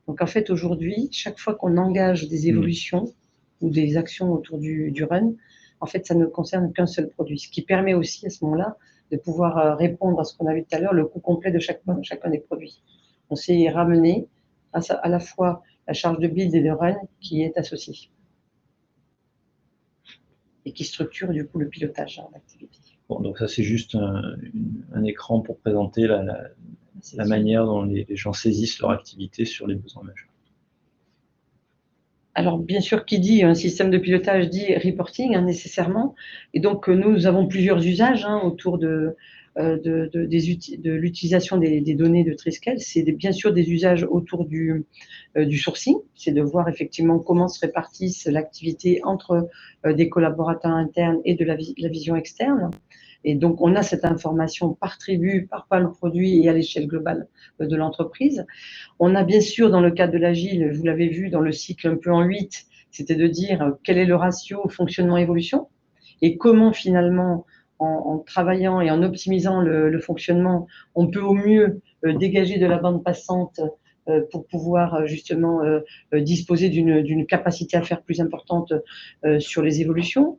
Donc en fait, aujourd'hui, chaque fois qu'on engage des évolutions ou des actions autour du run, en fait, ça ne concerne qu'un seul produit. Ce qui permet aussi à ce moment-là de pouvoir répondre à ce qu'on a vu tout à l'heure, le coût complet de chacun des produits. On s'est ramené à la fois la charge de build et de run qui est associée et qui structure du coup le pilotage d'activité. Bon, donc ça c'est juste un écran pour présenter la manière dont les gens saisissent leur activité sur les besoins majeurs. Alors bien sûr, qui dit un système de pilotage dit reporting nécessairement, et donc nous avons plusieurs usages autour de de l'utilisation des données de Triskel, c'est bien sûr des usages autour du sourcing, c'est de voir effectivement comment se répartissent l'activité entre des collaborateurs internes et de la vision externe. Et donc, on a cette information par tribu, par pôle produit et à l'échelle globale de l'entreprise. On a bien sûr, dans le cadre de l'agile, vous l'avez vu dans le cycle un peu en 8, c'était de dire quel est le ratio fonctionnement-évolution et comment finalement, en travaillant et en optimisant le fonctionnement, on peut au mieux dégager de la bande passante pour pouvoir justement disposer d'une capacité à faire plus importante sur les évolutions.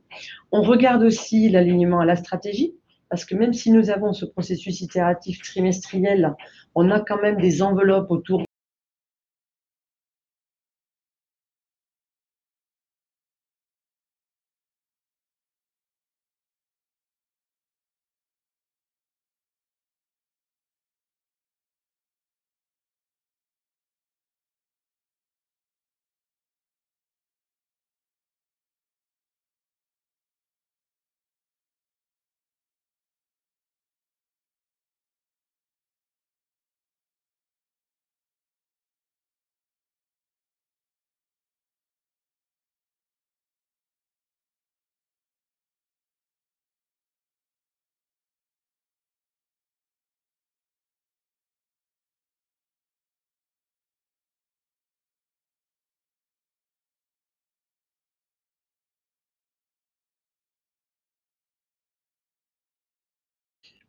On regarde aussi l'alignement à la stratégie, parce que même si nous avons ce processus itératif trimestriel, on a quand même des enveloppes autour.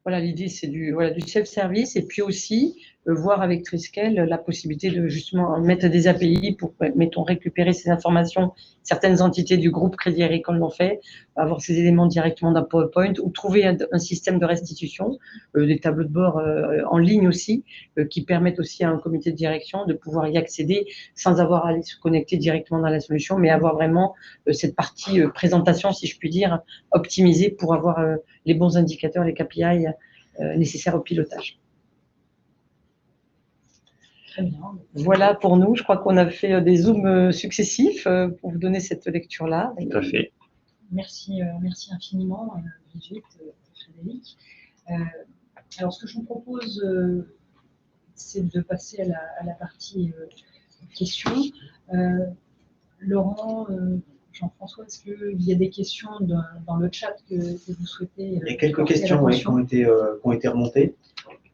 Voilà, l'idée, c'est du self-service et puis aussi voir avec Triskel la possibilité de justement mettre des API pour, mettons, récupérer ces informations. Certaines entités du groupe Crédit Agricole l'ont fait, avoir ces éléments directement d'un PowerPoint ou trouver un système de restitution, des tableaux de bord en ligne aussi, qui permettent aussi à un comité de direction de pouvoir y accéder sans avoir à aller se connecter directement dans la solution, mais avoir vraiment cette partie présentation, si je puis dire, optimisée pour avoir les bons indicateurs, les KPI nécessaires au pilotage. Très bien. Voilà pour nous. Je crois qu'on a fait des zooms successifs pour vous donner cette lecture-là. Tout à fait. Merci, merci infiniment, Brigitte, Frédéric. Alors, ce que je vous propose, c'est de passer à la partie questions. Laurent, Jean-François, est-ce qu'il y a des questions dans le chat que vous souhaitez Il y a quelques questions qui ont été remontées.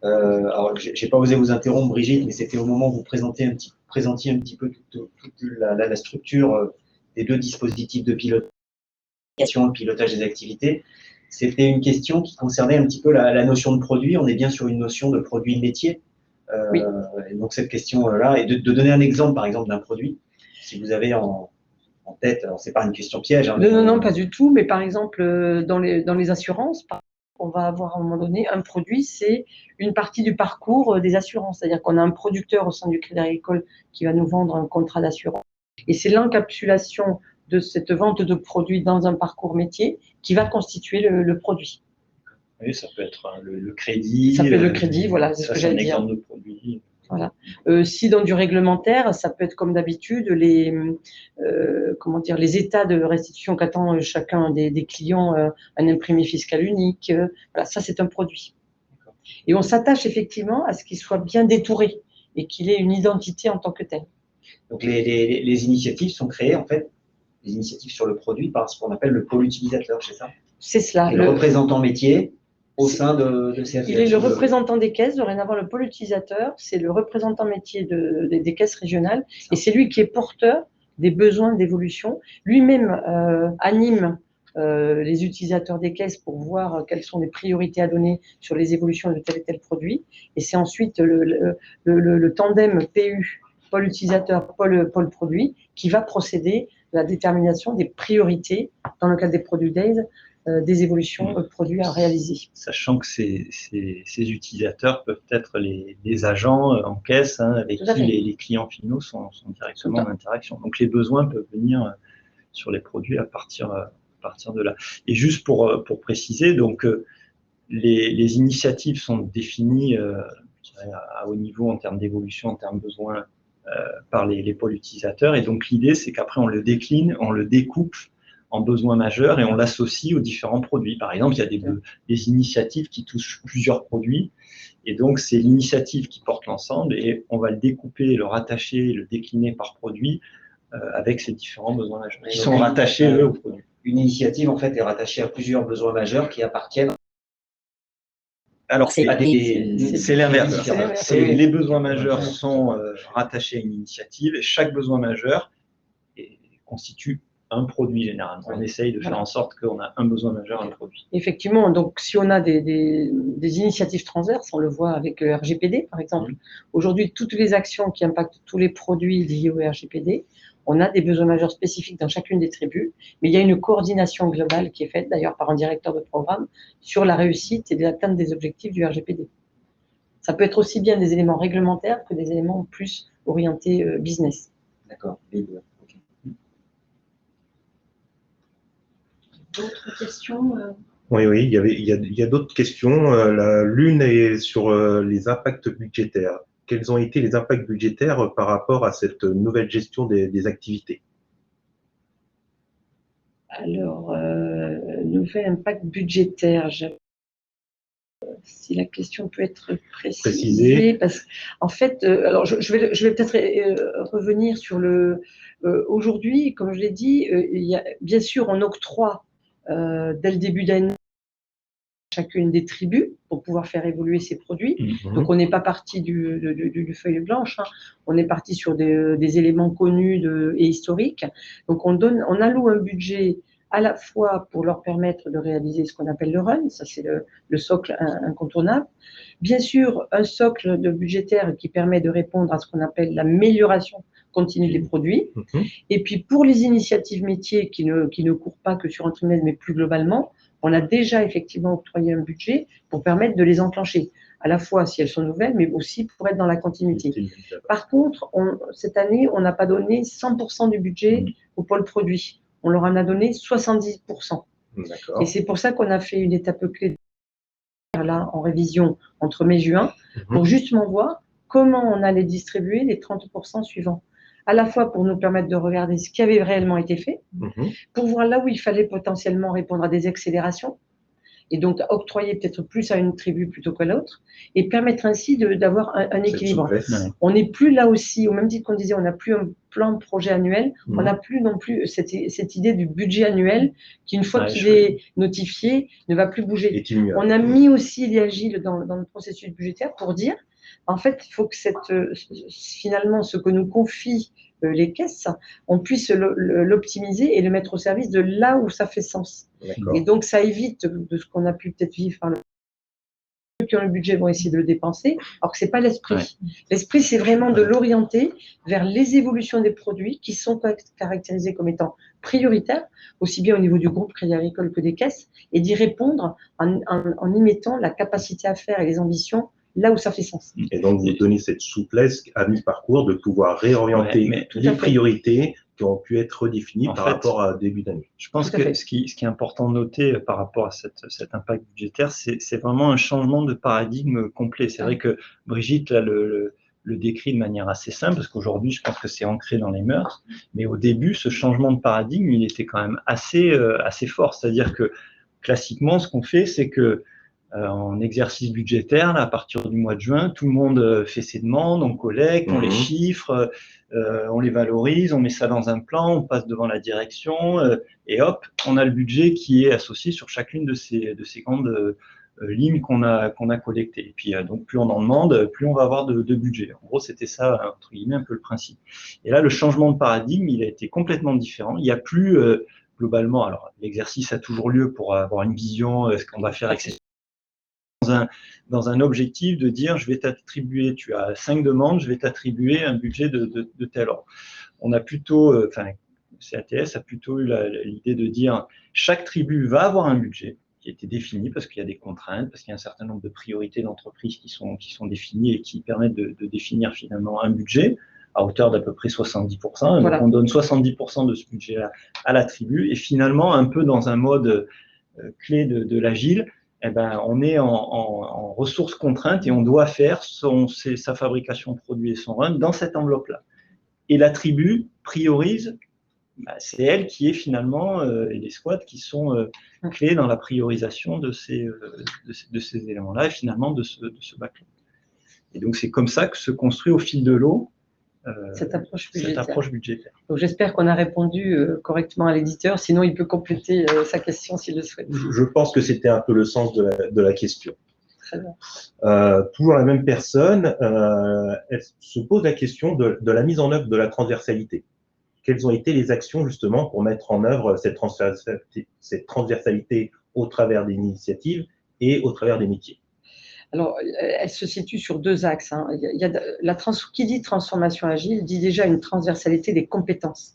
Alors, je n'ai pas osé vous interrompre, Brigitte, mais c'était au moment où vous présentiez un petit peu toute la structure des deux dispositifs de pilotage, le pilotage des activités. C'était une question qui concernait un petit peu la notion de produit. On est bien sur une notion de produit métier. Oui. Et donc, cette question-là, et de donner un exemple, par exemple, d'un produit, si vous avez en tête, alors c'est pas une question piège. Hein, non, pas du tout, mais par exemple, dans les assurances, on va avoir à un moment donné un produit, c'est une partie du parcours des assurances. C'est-à-dire qu'on a un producteur au sein du Crédit Agricole qui va nous vendre un contrat d'assurance. Et c'est l'encapsulation de cette vente de produits dans un parcours métier qui va constituer le produit. Oui, ça peut être le crédit. Ça peut être le crédit, voilà, c'est ce que j'allais dire. Un exemple de produit. Voilà. Si dans du réglementaire, ça peut être comme d'habitude les états de restitution qu'attend chacun des clients, un imprimé fiscal unique. Voilà, ça c'est un produit. Et on s'attache effectivement à ce qu'il soit bien détouré et qu'il ait une identité en tant que tel. Donc les initiatives sont créées en fait, les initiatives sur le produit par ce qu'on appelle le pôle utilisateur, c'est ça? C'est cela. Le représentant métier au sein de CFDH. Il est le représentant des caisses. Dorénavant, le pôle utilisateur, c'est le représentant métier des caisses régionales et c'est lui qui est porteur des besoins d'évolution. Lui-même anime les utilisateurs des caisses pour voir quelles sont les priorités à donner sur les évolutions de tel et tel produit. Et c'est ensuite le tandem PU, pôle utilisateur, pôle produit, qui va procéder à la détermination des priorités dans le cadre des produits Days, des évolutions de produits à réaliser. Sachant que ces utilisateurs peuvent être les agents en caisse, hein, avec qui les clients finaux sont directement en interaction. Donc les besoins peuvent venir sur les produits à partir de là. Et juste pour préciser, donc les initiatives sont définies à haut niveau en termes d'évolution, en termes de besoins par les pôles utilisateurs. Et donc l'idée, c'est qu'après on le décline, on le découpe en besoin majeur et on l'associe aux différents produits. Par exemple, il y a des initiatives qui touchent plusieurs produits et donc c'est l'initiative qui porte l'ensemble et on va le découper, le rattacher, le décliner par produit avec ces différents besoins majeurs qui sont rattachés eux au produit. Une initiative en fait est rattachée à plusieurs besoins majeurs qui appartiennent. Alors, c'est l'inverse. Les besoins majeurs Ouais. sont rattachés à une initiative et chaque besoin majeur constitue un produit généralement. On essaye de faire en sorte qu'on a un besoin majeur, un produit. Effectivement, donc si on a des initiatives transverses, on le voit avec le RGPD par exemple. Aujourd'hui, toutes les actions qui impactent tous les produits liés au RGPD, on a des besoins majeurs spécifiques dans chacune des tribus, mais il y a une coordination globale qui est faite d'ailleurs par un directeur de programme sur la réussite et l'atteinte des objectifs du RGPD. Ça peut être aussi bien des éléments réglementaires que des éléments plus orientés business. D'accord. D'autres questions Oui, il y a d'autres questions. L'une est sur les impacts budgétaires. Quels ont été les impacts budgétaires par rapport à cette nouvelle gestion des activités? Alors, nouvel impact budgétaire. Si la question peut être précisée, parce qu'en fait, alors je vais peut-être revenir sur le. Aujourd'hui, comme je l'ai dit, il y a, bien sûr, on octroie dès le début d'année chacune des tribus pour pouvoir faire évoluer ces produits. Donc, on n'est pas parti du feuille blanche, hein. On est parti sur des éléments connus et historiques. Donc, on alloue un budget à la fois pour leur permettre de réaliser ce qu'on appelle le run, ça c'est le socle incontournable. Bien sûr, un socle de budgétaire qui permet de répondre à ce qu'on appelle l'amélioration continue des produits. Et puis, pour les initiatives métiers qui ne courent pas que sur un trimestre, mais plus globalement, on a déjà effectivement octroyé un budget pour permettre de les enclencher, à la fois si elles sont nouvelles, mais aussi pour être dans la continuité. Par contre, cette année, on n'a pas donné 100% du budget au pôle produit. On leur en a donné 70%. Et c'est pour ça qu'on a fait une étape clé là, en révision entre mai et juin, pour justement voir comment on allait distribuer les 30% suivants. À la fois pour nous permettre de regarder ce qui avait réellement été fait, pour voir là où il fallait potentiellement répondre à des accélérations, et donc octroyer peut-être plus à une tribu plutôt qu'à l'autre, et permettre ainsi d'avoir un équilibre. On n'est plus là aussi, au même titre qu'on disait, on n'a plus un plan de projet annuel, on n'a plus non plus cette idée du budget annuel qui, une fois qu'il est notifié, ne va plus bouger. On a mis aussi l'agile dans le processus budgétaire pour dire, en fait, il faut que finalement, ce que nous confient les caisses, on puisse l'optimiser et le mettre au service de là où ça fait sens. Et donc, ça évite de ce qu'on a pu peut-être vivre par ceux qui ont le budget vont essayer de le dépenser, alors que ce n'est pas l'esprit. L'esprit, c'est vraiment de l'orienter vers les évolutions des produits qui sont caractérisés comme étant prioritaires, aussi bien au niveau du groupe Crédit Agricole que des caisses, et d'y répondre en y mettant la capacité à faire et les ambitions là où ça fait sens. Et donc, vous donnez cette souplesse à mi-parcours de pouvoir réorienter les priorités qui ont pu être redéfinies par rapport à début d'année. Je pense que ce qui est important de noter par rapport à cet impact budgétaire, c'est vraiment un changement de paradigme complet. C'est vrai que Brigitte là, le décrit de manière assez simple, parce qu'aujourd'hui, je pense que c'est ancré dans les mœurs, mais au début, ce changement de paradigme, il était quand même assez fort. C'est-à-dire que, classiquement, ce qu'on fait, c'est que en exercice budgétaire, là, à partir du mois de juin, tout le monde fait ses demandes, on collecte, on les chiffre, on les valorise, on met ça dans un plan, on passe devant la direction, et hop, on a le budget qui est associé sur chacune de ces grandes lignes qu'on a collectées. Et puis, donc, plus on en demande, plus on va avoir de budget. En gros, c'était ça, entre guillemets, un peu le principe. Et là, le changement de paradigme, il a été complètement différent. Il n'y a plus, globalement, alors, l'exercice a toujours lieu pour avoir une vision, ce qu'on va faire avec ces dans un objectif de dire, je vais t'attribuer, tu as 5 demandes, je vais t'attribuer un budget de tel ordre. On a plutôt, CATS a plutôt eu l'idée de dire, chaque tribu va avoir un budget qui a été défini parce qu'il y a des contraintes, parce qu'il y a un certain nombre de priorités d'entreprise qui sont définies et qui permettent de définir finalement un budget à hauteur d'à peu près 70%. Donc on donne 70% de ce budget-là à la tribu et finalement, un peu dans un mode clé de l'agile, eh ben, on est en ressources contraintes et on doit faire sa fabrication de produits et son run dans cette enveloppe-là. Et la tribu priorise c'est elle qui est finalement, et les squads qui sont clés dans la priorisation de ces éléments-là et finalement de ce backlog. Et donc c'est comme ça que se construit au fil de l'eau cette approche budgétaire. Donc j'espère qu'on a répondu correctement à l'éditeur, sinon il peut compléter sa question s'il le souhaite. Je pense que c'était un peu le sens de la question. Très bien. Toujours la même personne, elle se pose la question de la mise en œuvre de la transversalité. Quelles ont été les actions justement pour mettre en œuvre cette transversalité au travers des initiatives et au travers des métiers? Alors, elle se situe sur deux axes. Hein. Qui dit transformation agile dit déjà une transversalité des compétences.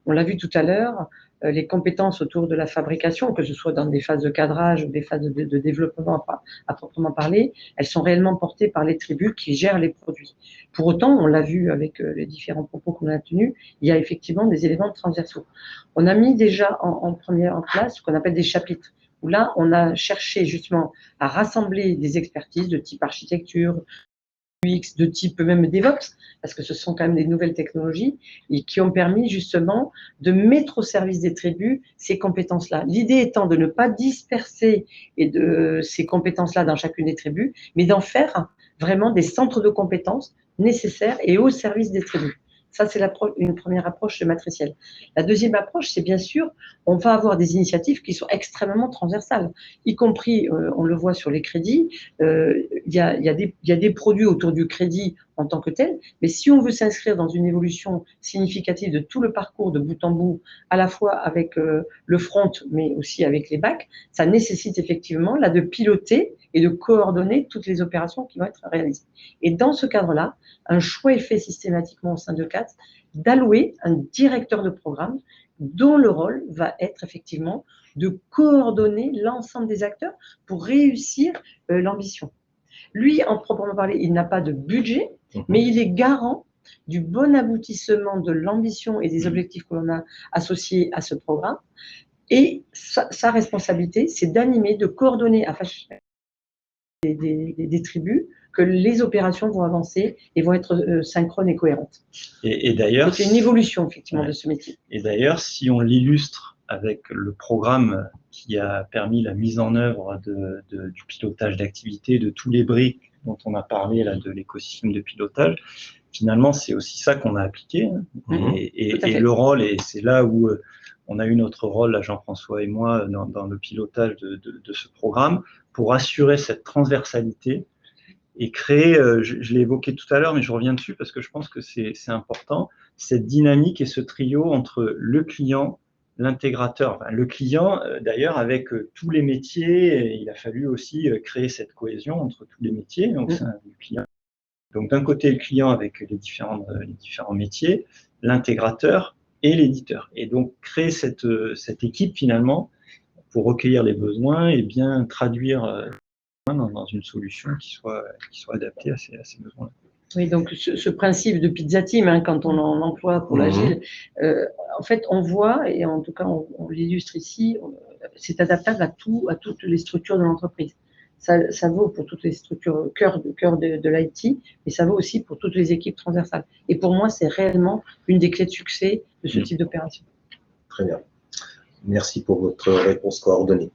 On l'a vu tout à l'heure, les compétences autour de la fabrication, que ce soit dans des phases de cadrage ou des phases de développement à proprement parler, elles sont réellement portées par les tribus qui gèrent les produits. Pour autant, on l'a vu avec les différents propos qu'on a tenus, il y a effectivement des éléments transversaux. On a mis déjà en place ce qu'on appelle des chapitres, où là, on a cherché justement à rassembler des expertises de type architecture, UX, de type même DevOps, parce que ce sont quand même des nouvelles technologies et qui ont permis justement de mettre au service des tribus ces compétences-là. L'idée étant de ne pas disperser ces compétences-là dans chacune des tribus, mais d'en faire vraiment des centres de compétences nécessaires et au service des tribus. Ça, c'est une première approche matricielle. La deuxième approche, c'est bien sûr, on va avoir des initiatives qui sont extrêmement transversales, y compris, on le voit sur les crédits, il y a des produits autour du crédit en tant que tel, mais si on veut s'inscrire dans une évolution significative de tout le parcours de bout en bout, à la fois avec le front, mais aussi avec les backs, ça nécessite effectivement là de piloter et de coordonner toutes les opérations qui vont être réalisées. Et dans ce cadre-là, un choix est fait systématiquement au sein de CATS d'allouer un directeur de programme dont le rôle va être effectivement de coordonner l'ensemble des acteurs pour réussir l'ambition. Lui, en proprement parler, il n'a pas de budget, mais il est garant du bon aboutissement de l'ambition et des objectifs que l'on a associés à ce programme. Et sa responsabilité, c'est d'animer, de coordonner à des tribus que les opérations vont avancer et vont être synchrones et cohérentes. Et d'ailleurs, c'est une évolution effectivement de ce métier. Et d'ailleurs, si on l'illustre avec le programme qui a permis la mise en œuvre du pilotage d'activité, de tous les briques dont on a parlé là, de l'écosystème de pilotage, finalement, c'est aussi ça qu'on a appliqué. Et le rôle, et c'est là où on a eu notre rôle, là, Jean-François et moi, dans le pilotage de ce programme, pour assurer cette transversalité et créer, je l'ai évoqué tout à l'heure, mais je reviens dessus parce que je pense que c'est important, cette dynamique et ce trio entre le client, l'intégrateur, enfin, le client d'ailleurs avec tous les métiers, il a fallu aussi créer cette cohésion entre tous les métiers au sein du client. Donc d'un côté le client avec les différents métiers, l'intégrateur et l'éditeur. Et donc créer cette équipe finalement pour recueillir les besoins et bien traduire dans une solution qui soit adaptée à ces besoins-là. Oui, donc ce principe de pizza team, hein, quand on en emploie pour l'agile, en fait, on voit, et en tout cas on l'illustre ici, c'est adaptable à toutes les structures de l'entreprise. Ça vaut pour toutes les structures cœur de l'IT, mais ça vaut aussi pour toutes les équipes transversales. Et pour moi, c'est réellement une des clés de succès de ce type d'opération. Très bien. Merci pour votre réponse coordonnée.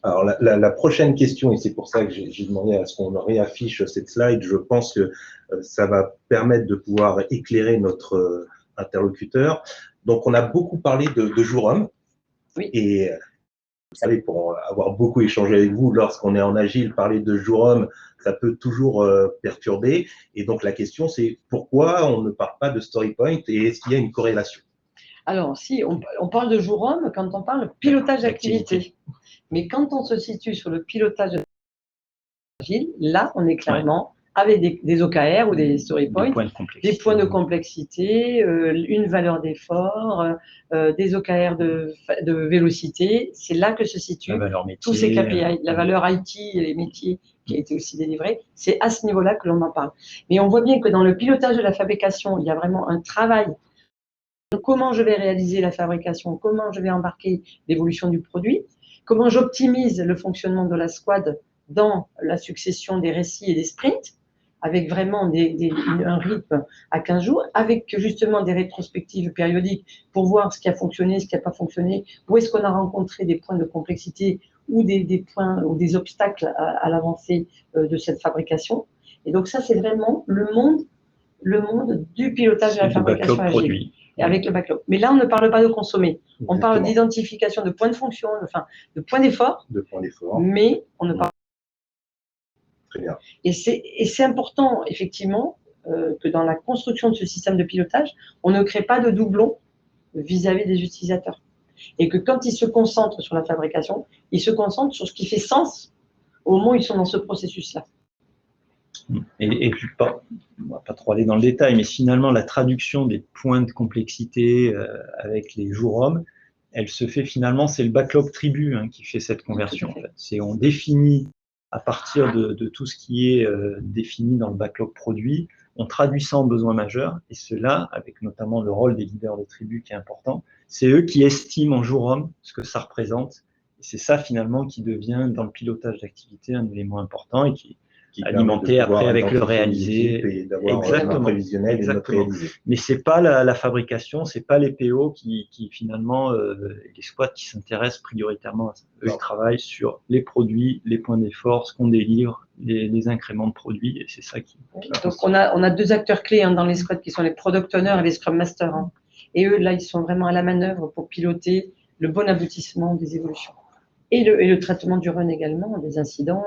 Alors, la prochaine question, et c'est pour ça que j'ai demandé à ce qu'on réaffiche cette slide, je pense que ça va permettre de pouvoir éclairer notre interlocuteur. Donc, on a beaucoup parlé de jour homme. Oui. Et vous savez, pour avoir beaucoup échangé avec vous, lorsqu'on est en agile, parler de jour homme, ça peut toujours perturber. Et donc, la question, c'est pourquoi on ne parle pas de story point et est-ce qu'il y a une corrélation? Alors, si, on parle de jour homme quand on parle de pilotage d'activité. Mais quand on se situe sur le pilotage agile, là, on est clairement avec des OKR ou des story points, des points de complexité, une valeur d'effort, des OKR de vélocité. C'est là que se situent tous ces KPI. La valeur IT et les métiers qui a été aussi délivrée, c'est à ce niveau-là que l'on en parle. Mais on voit bien que dans le pilotage de la fabrication, il y a vraiment un travail. Comment je vais réaliser la fabrication, comment je vais embarquer l'évolution du produit, comment j'optimise le fonctionnement de la squad dans la succession des récits et des sprints, avec vraiment un rythme à 15 jours, avec justement des rétrospectives périodiques pour voir ce qui a fonctionné, ce qui n'a pas fonctionné, où est-ce qu'on a rencontré des points de complexité ou des points ou des obstacles à l'avancée de cette fabrication. Et donc ça, c'est vraiment le monde du pilotage de la fabrication agile. Et avec le backlog. Mais là, on ne parle pas de consommer. On parle d'identification de points de fonction, enfin, de points d'effort. Mais on ne parle pas. Très bien. Et c'est important, effectivement, que dans la construction de ce système de pilotage, on ne crée pas de doublons vis-à-vis des utilisateurs. Et que quand ils se concentrent sur la fabrication, ils se concentrent sur ce qui fait sens au moment où ils sont dans ce processus-là. Et puis, on ne va pas trop aller dans le détail, mais finalement, la traduction des points de complexité avec les jours hommes, elle se fait finalement, c'est le backlog tribu qui fait cette conversion. En fait. C'est on définit à partir de tout ce qui est défini dans le backlog produit, on traduit ça en besoins majeurs, et cela, avec notamment le rôle des leaders de tribu qui est important, c'est eux qui estiment en jour homme ce que ça représente. Et c'est ça finalement qui devient, dans le pilotage d'activité, un élément important et qui alimenté après avec le réalisé. Et d'avoir un prévisionnel et notre réalisé. Mais c'est pas la fabrication, c'est pas les PO qui finalement, les squads qui s'intéressent prioritairement à ça. Eux, ils travaillent sur les produits, les points d'effort, ce qu'on délivre, les incréments de produits, et c'est ça qui. Donc on a deux acteurs clés dans les squads qui sont les product owners et les scrum masters. Et eux, là, ils sont vraiment à la manœuvre pour piloter le bon aboutissement des évolutions. Et le traitement du run également, des incidents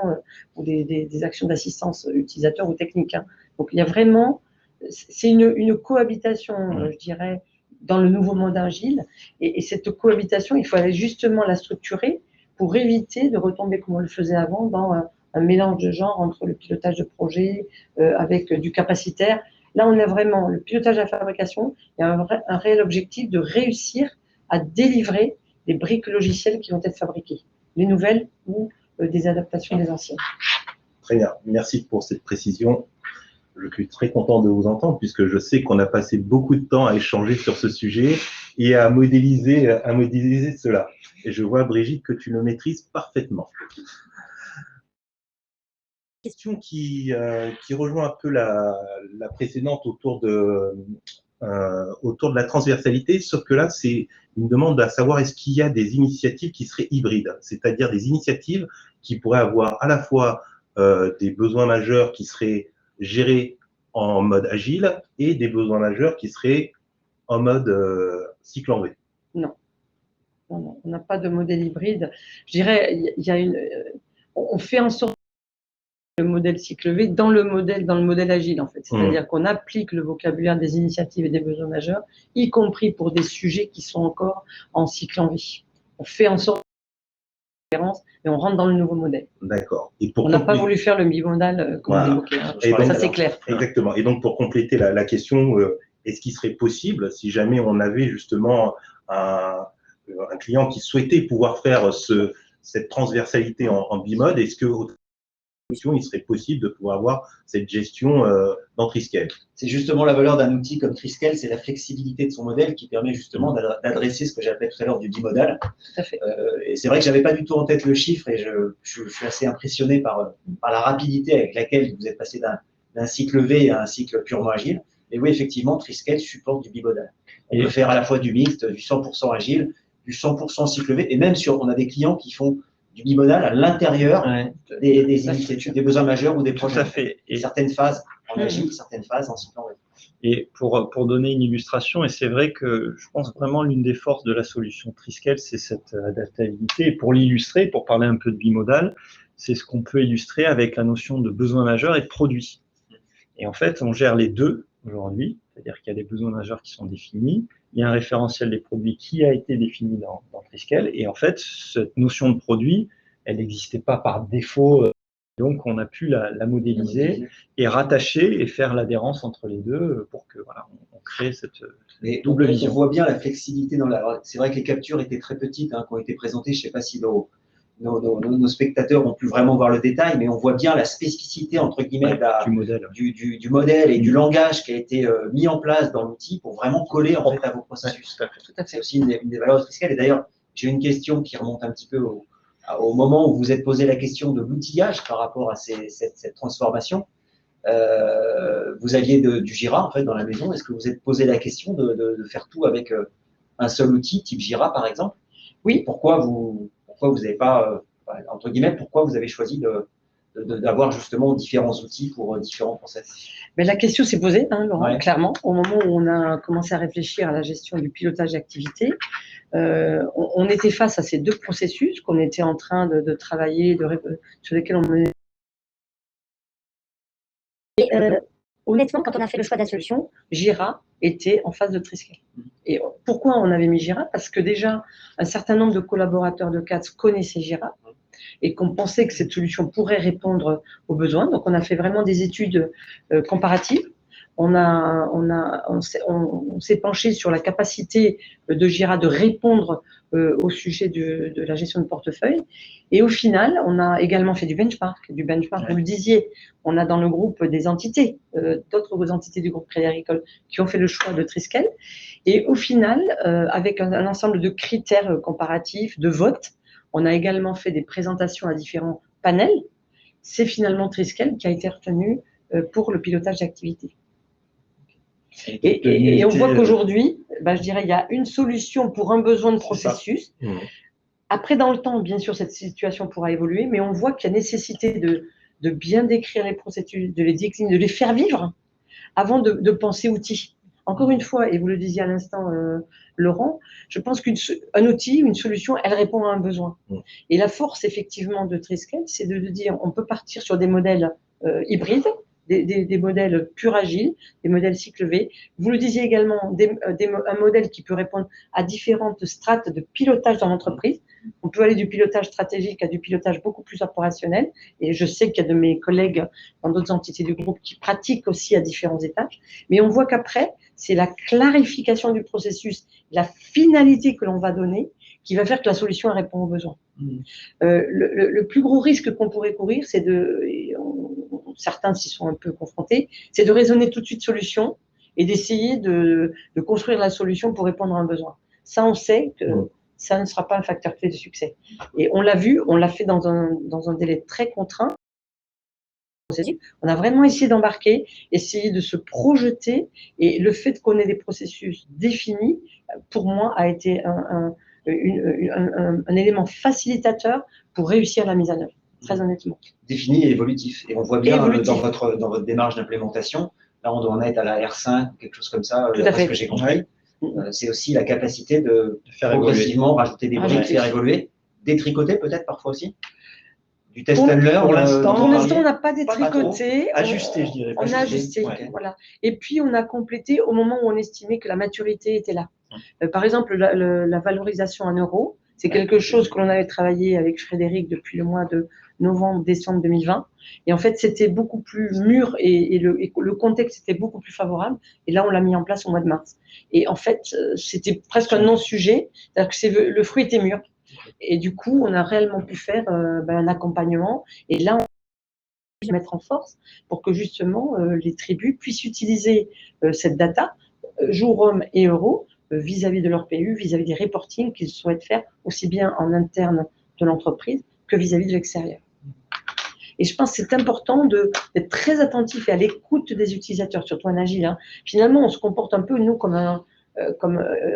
ou des actions d'assistance utilisateur ou technique. Donc il y a vraiment, c'est une cohabitation, je dirais, dans le nouveau monde agile. Et cette cohabitation, il faut aller justement la structurer pour éviter de retomber comme on le faisait avant dans un mélange de genres entre le pilotage de projet avec du capacitaire. Là, on a vraiment le pilotage de la fabrication. Il y a un réel objectif de réussir à délivrer les briques logicielles qui vont être fabriquées, les nouvelles ou des adaptations des anciennes. Très bien, merci pour cette précision. Je suis très content de vous entendre puisque je sais qu'on a passé beaucoup de temps à échanger sur ce sujet et à modéliser cela. Et je vois, Brigitte, que tu le maîtrises parfaitement. Question qui rejoint un peu la précédente autour de la transversalité, sauf que là, c'est une demande à savoir est-ce qu'il y a des initiatives qui seraient hybrides, c'est-à-dire des initiatives qui pourraient avoir à la fois des besoins majeurs qui seraient gérés en mode agile et des besoins majeurs qui seraient en mode cycle en V. Non, on n'a pas de modèle hybride. Je dirais, on fait en sorte le modèle cycle V dans le modèle agile en fait, c'est-à-dire qu'on applique le vocabulaire des initiatives et des besoins majeurs, y compris pour des sujets qui sont encore en cycle en V. On fait en sorte et on rentre dans le nouveau modèle. D'accord. On n'a pas voulu faire le bimodal comme on évoquait. Ça c'est clair. Exactement. Et donc pour compléter la question, est-ce qu'il serait possible, si jamais on avait justement un client qui souhaitait pouvoir faire cette transversalité en bimode, est-ce que il serait possible de pouvoir avoir cette gestion dans Triskel? C'est justement la valeur d'un outil comme Triskel, c'est la flexibilité de son modèle qui permet justement d'adresser ce que j'appelais tout à l'heure du bimodal. Tout à fait. Et c'est vrai que je n'avais pas du tout en tête le chiffre et je suis assez impressionné par la rapidité avec laquelle vous êtes passé d'un cycle V à un cycle purement agile. Et oui, effectivement, Triskel supporte du bimodal. On peut faire à la fois du mixte, du 100% agile, du 100% cycle V, et même on a des clients qui font du bimodal à l'intérieur des initiatives, des besoins majeurs ou des projets. Tout à fait. Et certaines phases en agile, certaines phases en cycle en V. Et pour donner une illustration, et c'est vrai que je pense vraiment l'une des forces de la solution Triskel, c'est cette adaptabilité. Et pour l'illustrer, pour parler un peu de bimodal, c'est ce qu'on peut illustrer avec la notion de besoin majeur et de produit. Et en fait, on gère les deux aujourd'hui, c'est-à-dire qu'il y a des besoins majeurs qui sont définis, il y a un référentiel des produits qui a été défini dans Triskel, et en fait, cette notion de produit, elle n'existait pas par défaut, donc on a pu la modéliser et rattacher et faire l'adhérence entre les deux pour que voilà, on crée cette double vision. On voit bien la flexibilité c'est vrai que les captures étaient très petites qui ont été présentées, je ne sais pas si nos spectateurs ont pu vraiment voir le détail, mais on voit bien la spécificité entre guillemets du modèle et du langage qui a été mis en place dans l'outil pour vraiment coller en fait à vos processus. C'est aussi une des valeurs de Triskel. Et d'ailleurs, j'ai une question qui remonte un petit peu au moment où vous êtes posé la question de l'outillage par rapport à cette transformation. Vous aviez du Jira en fait dans la maison. Est-ce que vous vous êtes posé la question de faire tout avec un seul outil, type Jira par exemple? Oui. Et pourquoi vous n'avez pas, entre guillemets, pourquoi vous avez choisi d'avoir justement différents outils pour différents process? Mais la question s'est posée, hein, Laurent, Ouais. clairement, au moment où on a commencé à réfléchir à la gestion du pilotage d'activité. On était face à ces deux processus qu'on était en train de travailler, sur lesquels on menait. Et honnêtement, quand on a fait le choix de la solution, Jira était en phase de Triskel. Et pourquoi on avait mis Jira? Parce que déjà, un certain nombre de collaborateurs de CATS connaissaient Jira et qu'on pensait que cette solution pourrait répondre aux besoins. Donc, on a fait vraiment des études comparatives. On s'est penché sur la capacité de Jira de répondre au sujet de la gestion de portefeuille. Et au final, on a également fait du benchmark. Vous le disiez, on a dans le groupe des entités, d'autres entités du groupe Crédit Agricole qui ont fait le choix de Triskel. Et au final, avec un ensemble de critères comparatifs, de vote, on a également fait des présentations à différents panels. C'est finalement Triskel qui a été retenu pour le pilotage d'activité. Et on voit qu'aujourd'hui, je dirais, il y a une solution pour un besoin de processus. Après, dans le temps, bien sûr, cette situation pourra évoluer, mais on voit qu'il y a nécessité de bien décrire les processus, de les décliner, de les faire vivre avant de penser outils. Encore une fois, et vous le disiez à l'instant, Laurent, je pense qu'un outil, une solution, elle répond à un besoin. Et la force, effectivement, de Triskel, c'est de dire on peut partir sur des modèles hybrides, des modèles purs agiles, des modèles cycle V. Vous le disiez également, un modèle qui peut répondre à différentes strates de pilotage dans l'entreprise. On peut aller du pilotage stratégique à du pilotage beaucoup plus opérationnel. Et je sais qu'il y a de mes collègues dans d'autres entités du groupe qui pratiquent aussi à différents étages. Mais on voit qu'après, c'est la clarification du processus, la finalité que l'on va donner qui va faire que la solution répond aux besoins. Le plus gros risque qu'on pourrait courir, c'est certains s'y sont un peu confrontés, c'est de raisonner tout de suite solution et d'essayer de construire la solution pour répondre à un besoin. Ça, on sait que ça ne sera pas un facteur clé de succès. Et on l'a vu, on l'a fait dans un délai très contraint. On a vraiment essayé d'embarquer, essayer de se projeter, et le fait qu'on ait des processus définis, pour moi, a été un élément facilitateur pour réussir la mise en œuvre, très honnêtement. Défini et évolutif. Et on voit bien dans votre démarche d'implémentation, là on doit en être à la R5 ou quelque chose comme ça, parce que j'ai compris. C'est aussi la capacité de faire progressivement rajouter des briques, faire évoluer, détricoter peut-être parfois aussi. Du test and learn. Pour l'instant, on n'a pas détricoté. Ajusté, je dirais. On a ajusté, voilà. Et puis, on a complété au moment où on estimait que la maturité était là. Par exemple, la valorisation en euros, c'est quelque chose que l'on avait travaillé avec Frédéric depuis le mois de novembre-décembre 2020. Et en fait, c'était beaucoup plus mûr et le contexte était beaucoup plus favorable. Et là, on l'a mis en place au mois de mars. Et en fait, c'était presque un non-sujet. C'est-à-dire que le fruit était mûr. Et du coup, on a réellement pu faire un accompagnement. Et là, on peut mettre en force pour que justement les tribus puissent utiliser cette data, jour, homme et euro, vis-à-vis de leur PU, vis-à-vis des reportings qu'ils souhaitent faire aussi bien en interne de l'entreprise que vis-à-vis de l'extérieur. Et je pense que c'est important d'être très attentif et à l'écoute des utilisateurs, surtout en agile. Hein. Finalement, on se comporte un peu, nous, comme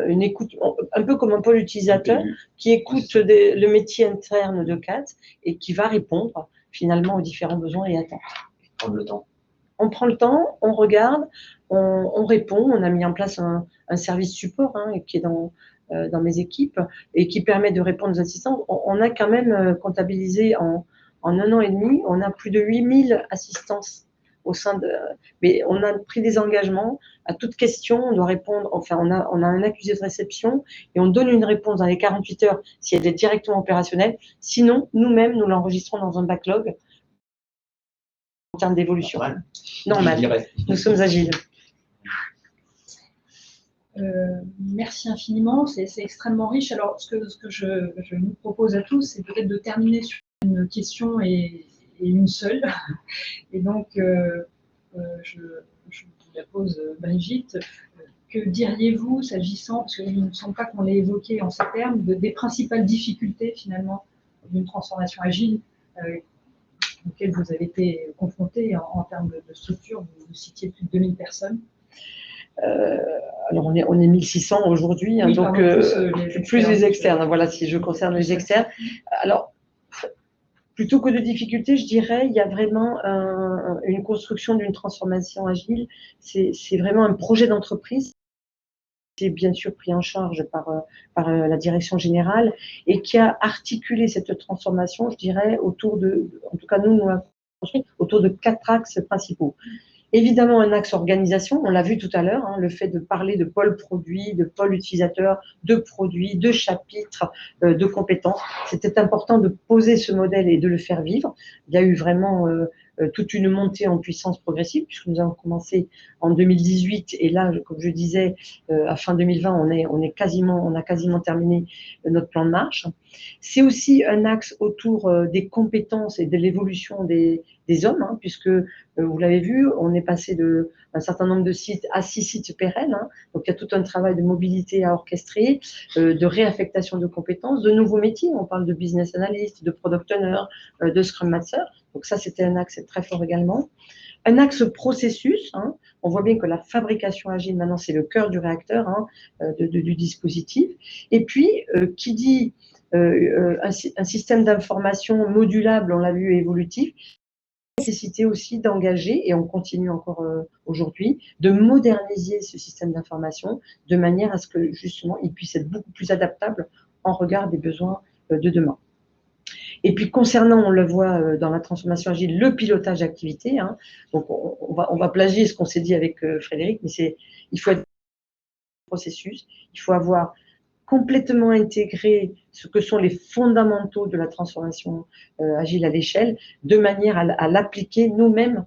une écoute, un peu comme un pôle utilisateur qui écoute le métier interne de CAT et qui va répondre finalement aux différents besoins et attentes. Prendre le temps. On prend le temps, on regarde, on répond. On a mis en place un service support qui est dans mes équipes et qui permet de répondre aux assistants. On a quand même comptabilisé en 1 an et demi, on a plus de 8000 assistances au sein de. Mais on a pris des engagements. À toute question, on doit répondre. Enfin, on a un accusé de réception et on donne une réponse dans les 48 heures si elle est directement opérationnelle. Sinon, nous-mêmes, nous l'enregistrons dans un backlog en termes d'évolution. Normal. Nous sommes agiles. Merci infiniment, c'est extrêmement riche. Alors, ce que je nous propose à tous, c'est peut-être de terminer sur une question et une seule. Et donc, je vous la pose vite. Que diriez-vous s'agissant, parce qu'il ne me semble pas qu'on l'ait évoqué en ces termes, des principales difficultés finalement d'une transformation agile auxquels vous avez été confrontés en termes de structure. Vous citiez plus de 2000 personnes. Alors, on est 1600 aujourd'hui, hein, Oui, donc plus les externes. Voilà, si je concerne les externes. Alors, plutôt que de difficultés, je dirais, il y a vraiment une construction d'une transformation agile. C'est vraiment un projet d'entreprise qui est bien sûr pris en charge par la direction générale et qui a articulé cette transformation, je dirais, autour de, en tout cas nous, on l'a construit autour de 4 axes principaux. Évidemment, un axe organisation, on l'a vu tout à l'heure, hein, le fait de parler de pôle produit, de pôle utilisateur, de produits, de chapitres, de compétences. C'était important de poser ce modèle et de le faire vivre. Il y a eu vraiment toute une montée en puissance progressive, puisque nous avons commencé en 2018, et là, comme je disais, à fin 2020, on a quasiment terminé notre plan de marche. C'est aussi un axe autour des compétences et de l'évolution des hommes, hein, puisque vous l'avez vu, on est passé d'un certain nombre de sites à 6 sites pérennes. Hein. Donc, il y a tout un travail de mobilité à orchestrer, de réaffectation de compétences, de nouveaux métiers. On parle de business analyst, de product owner, de scrum master. Donc, ça, c'était un axe très fort également. Un axe processus. Hein. On voit bien que la fabrication agile, maintenant, c'est le cœur du réacteur, hein, du dispositif. Et puis, qui dit un système d'information modulable, on l'a vu, évolutif, nécessité aussi d'engager, et on continue encore aujourd'hui, de moderniser ce système d'information de manière à ce que justement il puisse être beaucoup plus adaptable en regard des besoins de demain. Et puis concernant, on le voit dans la transformation agile, le pilotage d'activité. Hein, donc on va plagier ce qu'on s'est dit avec Frédéric, mais il faut être processus, il faut avoir complètement intégrer ce que sont les fondamentaux de la transformation agile à l'échelle, de manière à l'appliquer nous-mêmes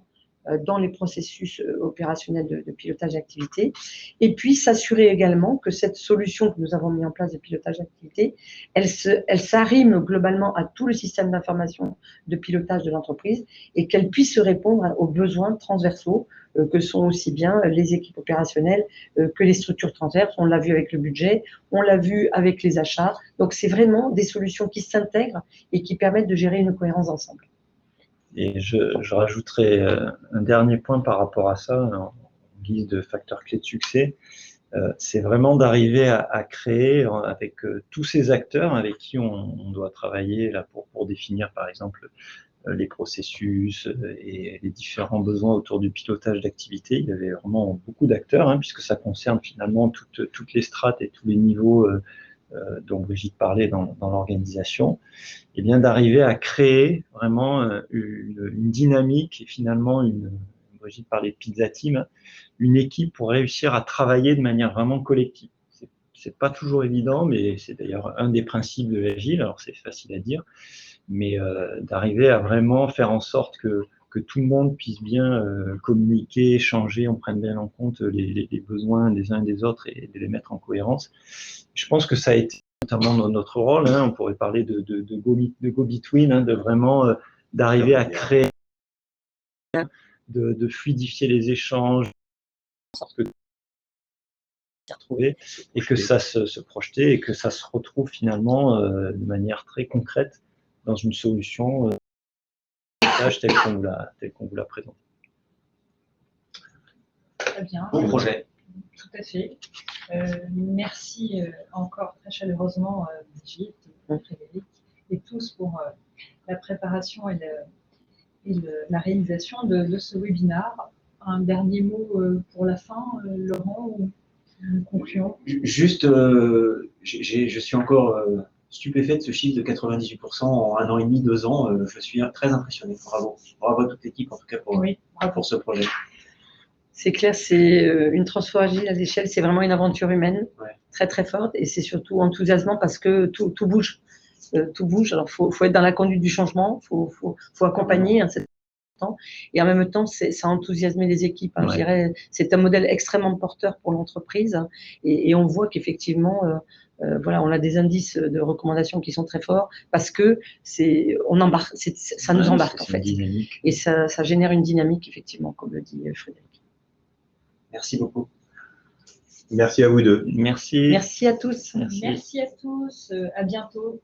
dans les processus opérationnels de pilotage d'activité. Et puis s'assurer également que cette solution que nous avons mis en place de pilotage d'activité, elle s'arrime globalement à tout le système d'information de pilotage de l'entreprise et qu'elle puisse répondre aux besoins transversaux que sont aussi bien les équipes opérationnelles que les structures transverses. On l'a vu avec le budget, on l'a vu avec les achats. Donc, c'est vraiment des solutions qui s'intègrent et qui permettent de gérer une cohérence d'ensemble. Et je rajouterai un dernier point par rapport à ça, en guise de facteur clé de succès. C'est vraiment d'arriver à créer avec tous ces acteurs avec qui on doit travailler là pour définir, par exemple, les processus et les différents besoins autour du pilotage d'activité. Il y avait vraiment beaucoup d'acteurs, hein, puisque ça concerne finalement toutes les strates et tous les niveaux dont Brigitte parlait dans l'organisation, et bien d'arriver à créer vraiment une dynamique et finalement Brigitte parlait de pizza team, une équipe pour réussir à travailler de manière vraiment collective. C'est pas toujours évident, mais c'est d'ailleurs un des principes de l'agile. Alors c'est facile à dire, mais d'arriver à vraiment faire en sorte que tout le monde puisse bien communiquer, échanger, on prenne bien en compte les besoins des uns et des autres et de les mettre en cohérence. Je pense que ça a été notamment notre rôle, hein, on pourrait parler de go-between, hein, de vraiment d'arriver à créer, de fluidifier les échanges, en sorte que s'y retrouver et que ça se projeter et que ça se retrouve finalement de manière très concrète dans une solution telle qu'on vous l'a présentée. Très bien. Bon projet. Tout à fait. Merci encore très chaleureusement, Brigitte, Frédéric, et tous pour la préparation et la réalisation de ce webinaire. Un dernier mot pour la fin, Laurent, ou une conclusion? Juste, je suis encore stupéfait de ce chiffre de 98% en 1 an et demi, 2 ans. Je suis très impressionné. Bravo. Bravo à toute l'équipe, en tout cas, pour ce projet. C'est clair, c'est une transformation agile à l'échelle, c'est vraiment une aventure humaine, très très forte, et c'est surtout enthousiasmant parce que tout bouge. Tout bouge. Alors, faut être dans la conduite du changement, faut accompagner, hein, c'est important, et en même temps, ça a enthousiasmé les équipes. Hein, je dirais, c'est un modèle extrêmement porteur pour l'entreprise, hein, et on voit qu'effectivement, voilà, on a des indices de recommandations qui sont très forts parce que ça nous embarque en fait, et ça génère une dynamique effectivement, comme le dit Frédéric. Merci beaucoup. Merci à vous deux. Merci. Merci à tous. Merci à tous. À bientôt.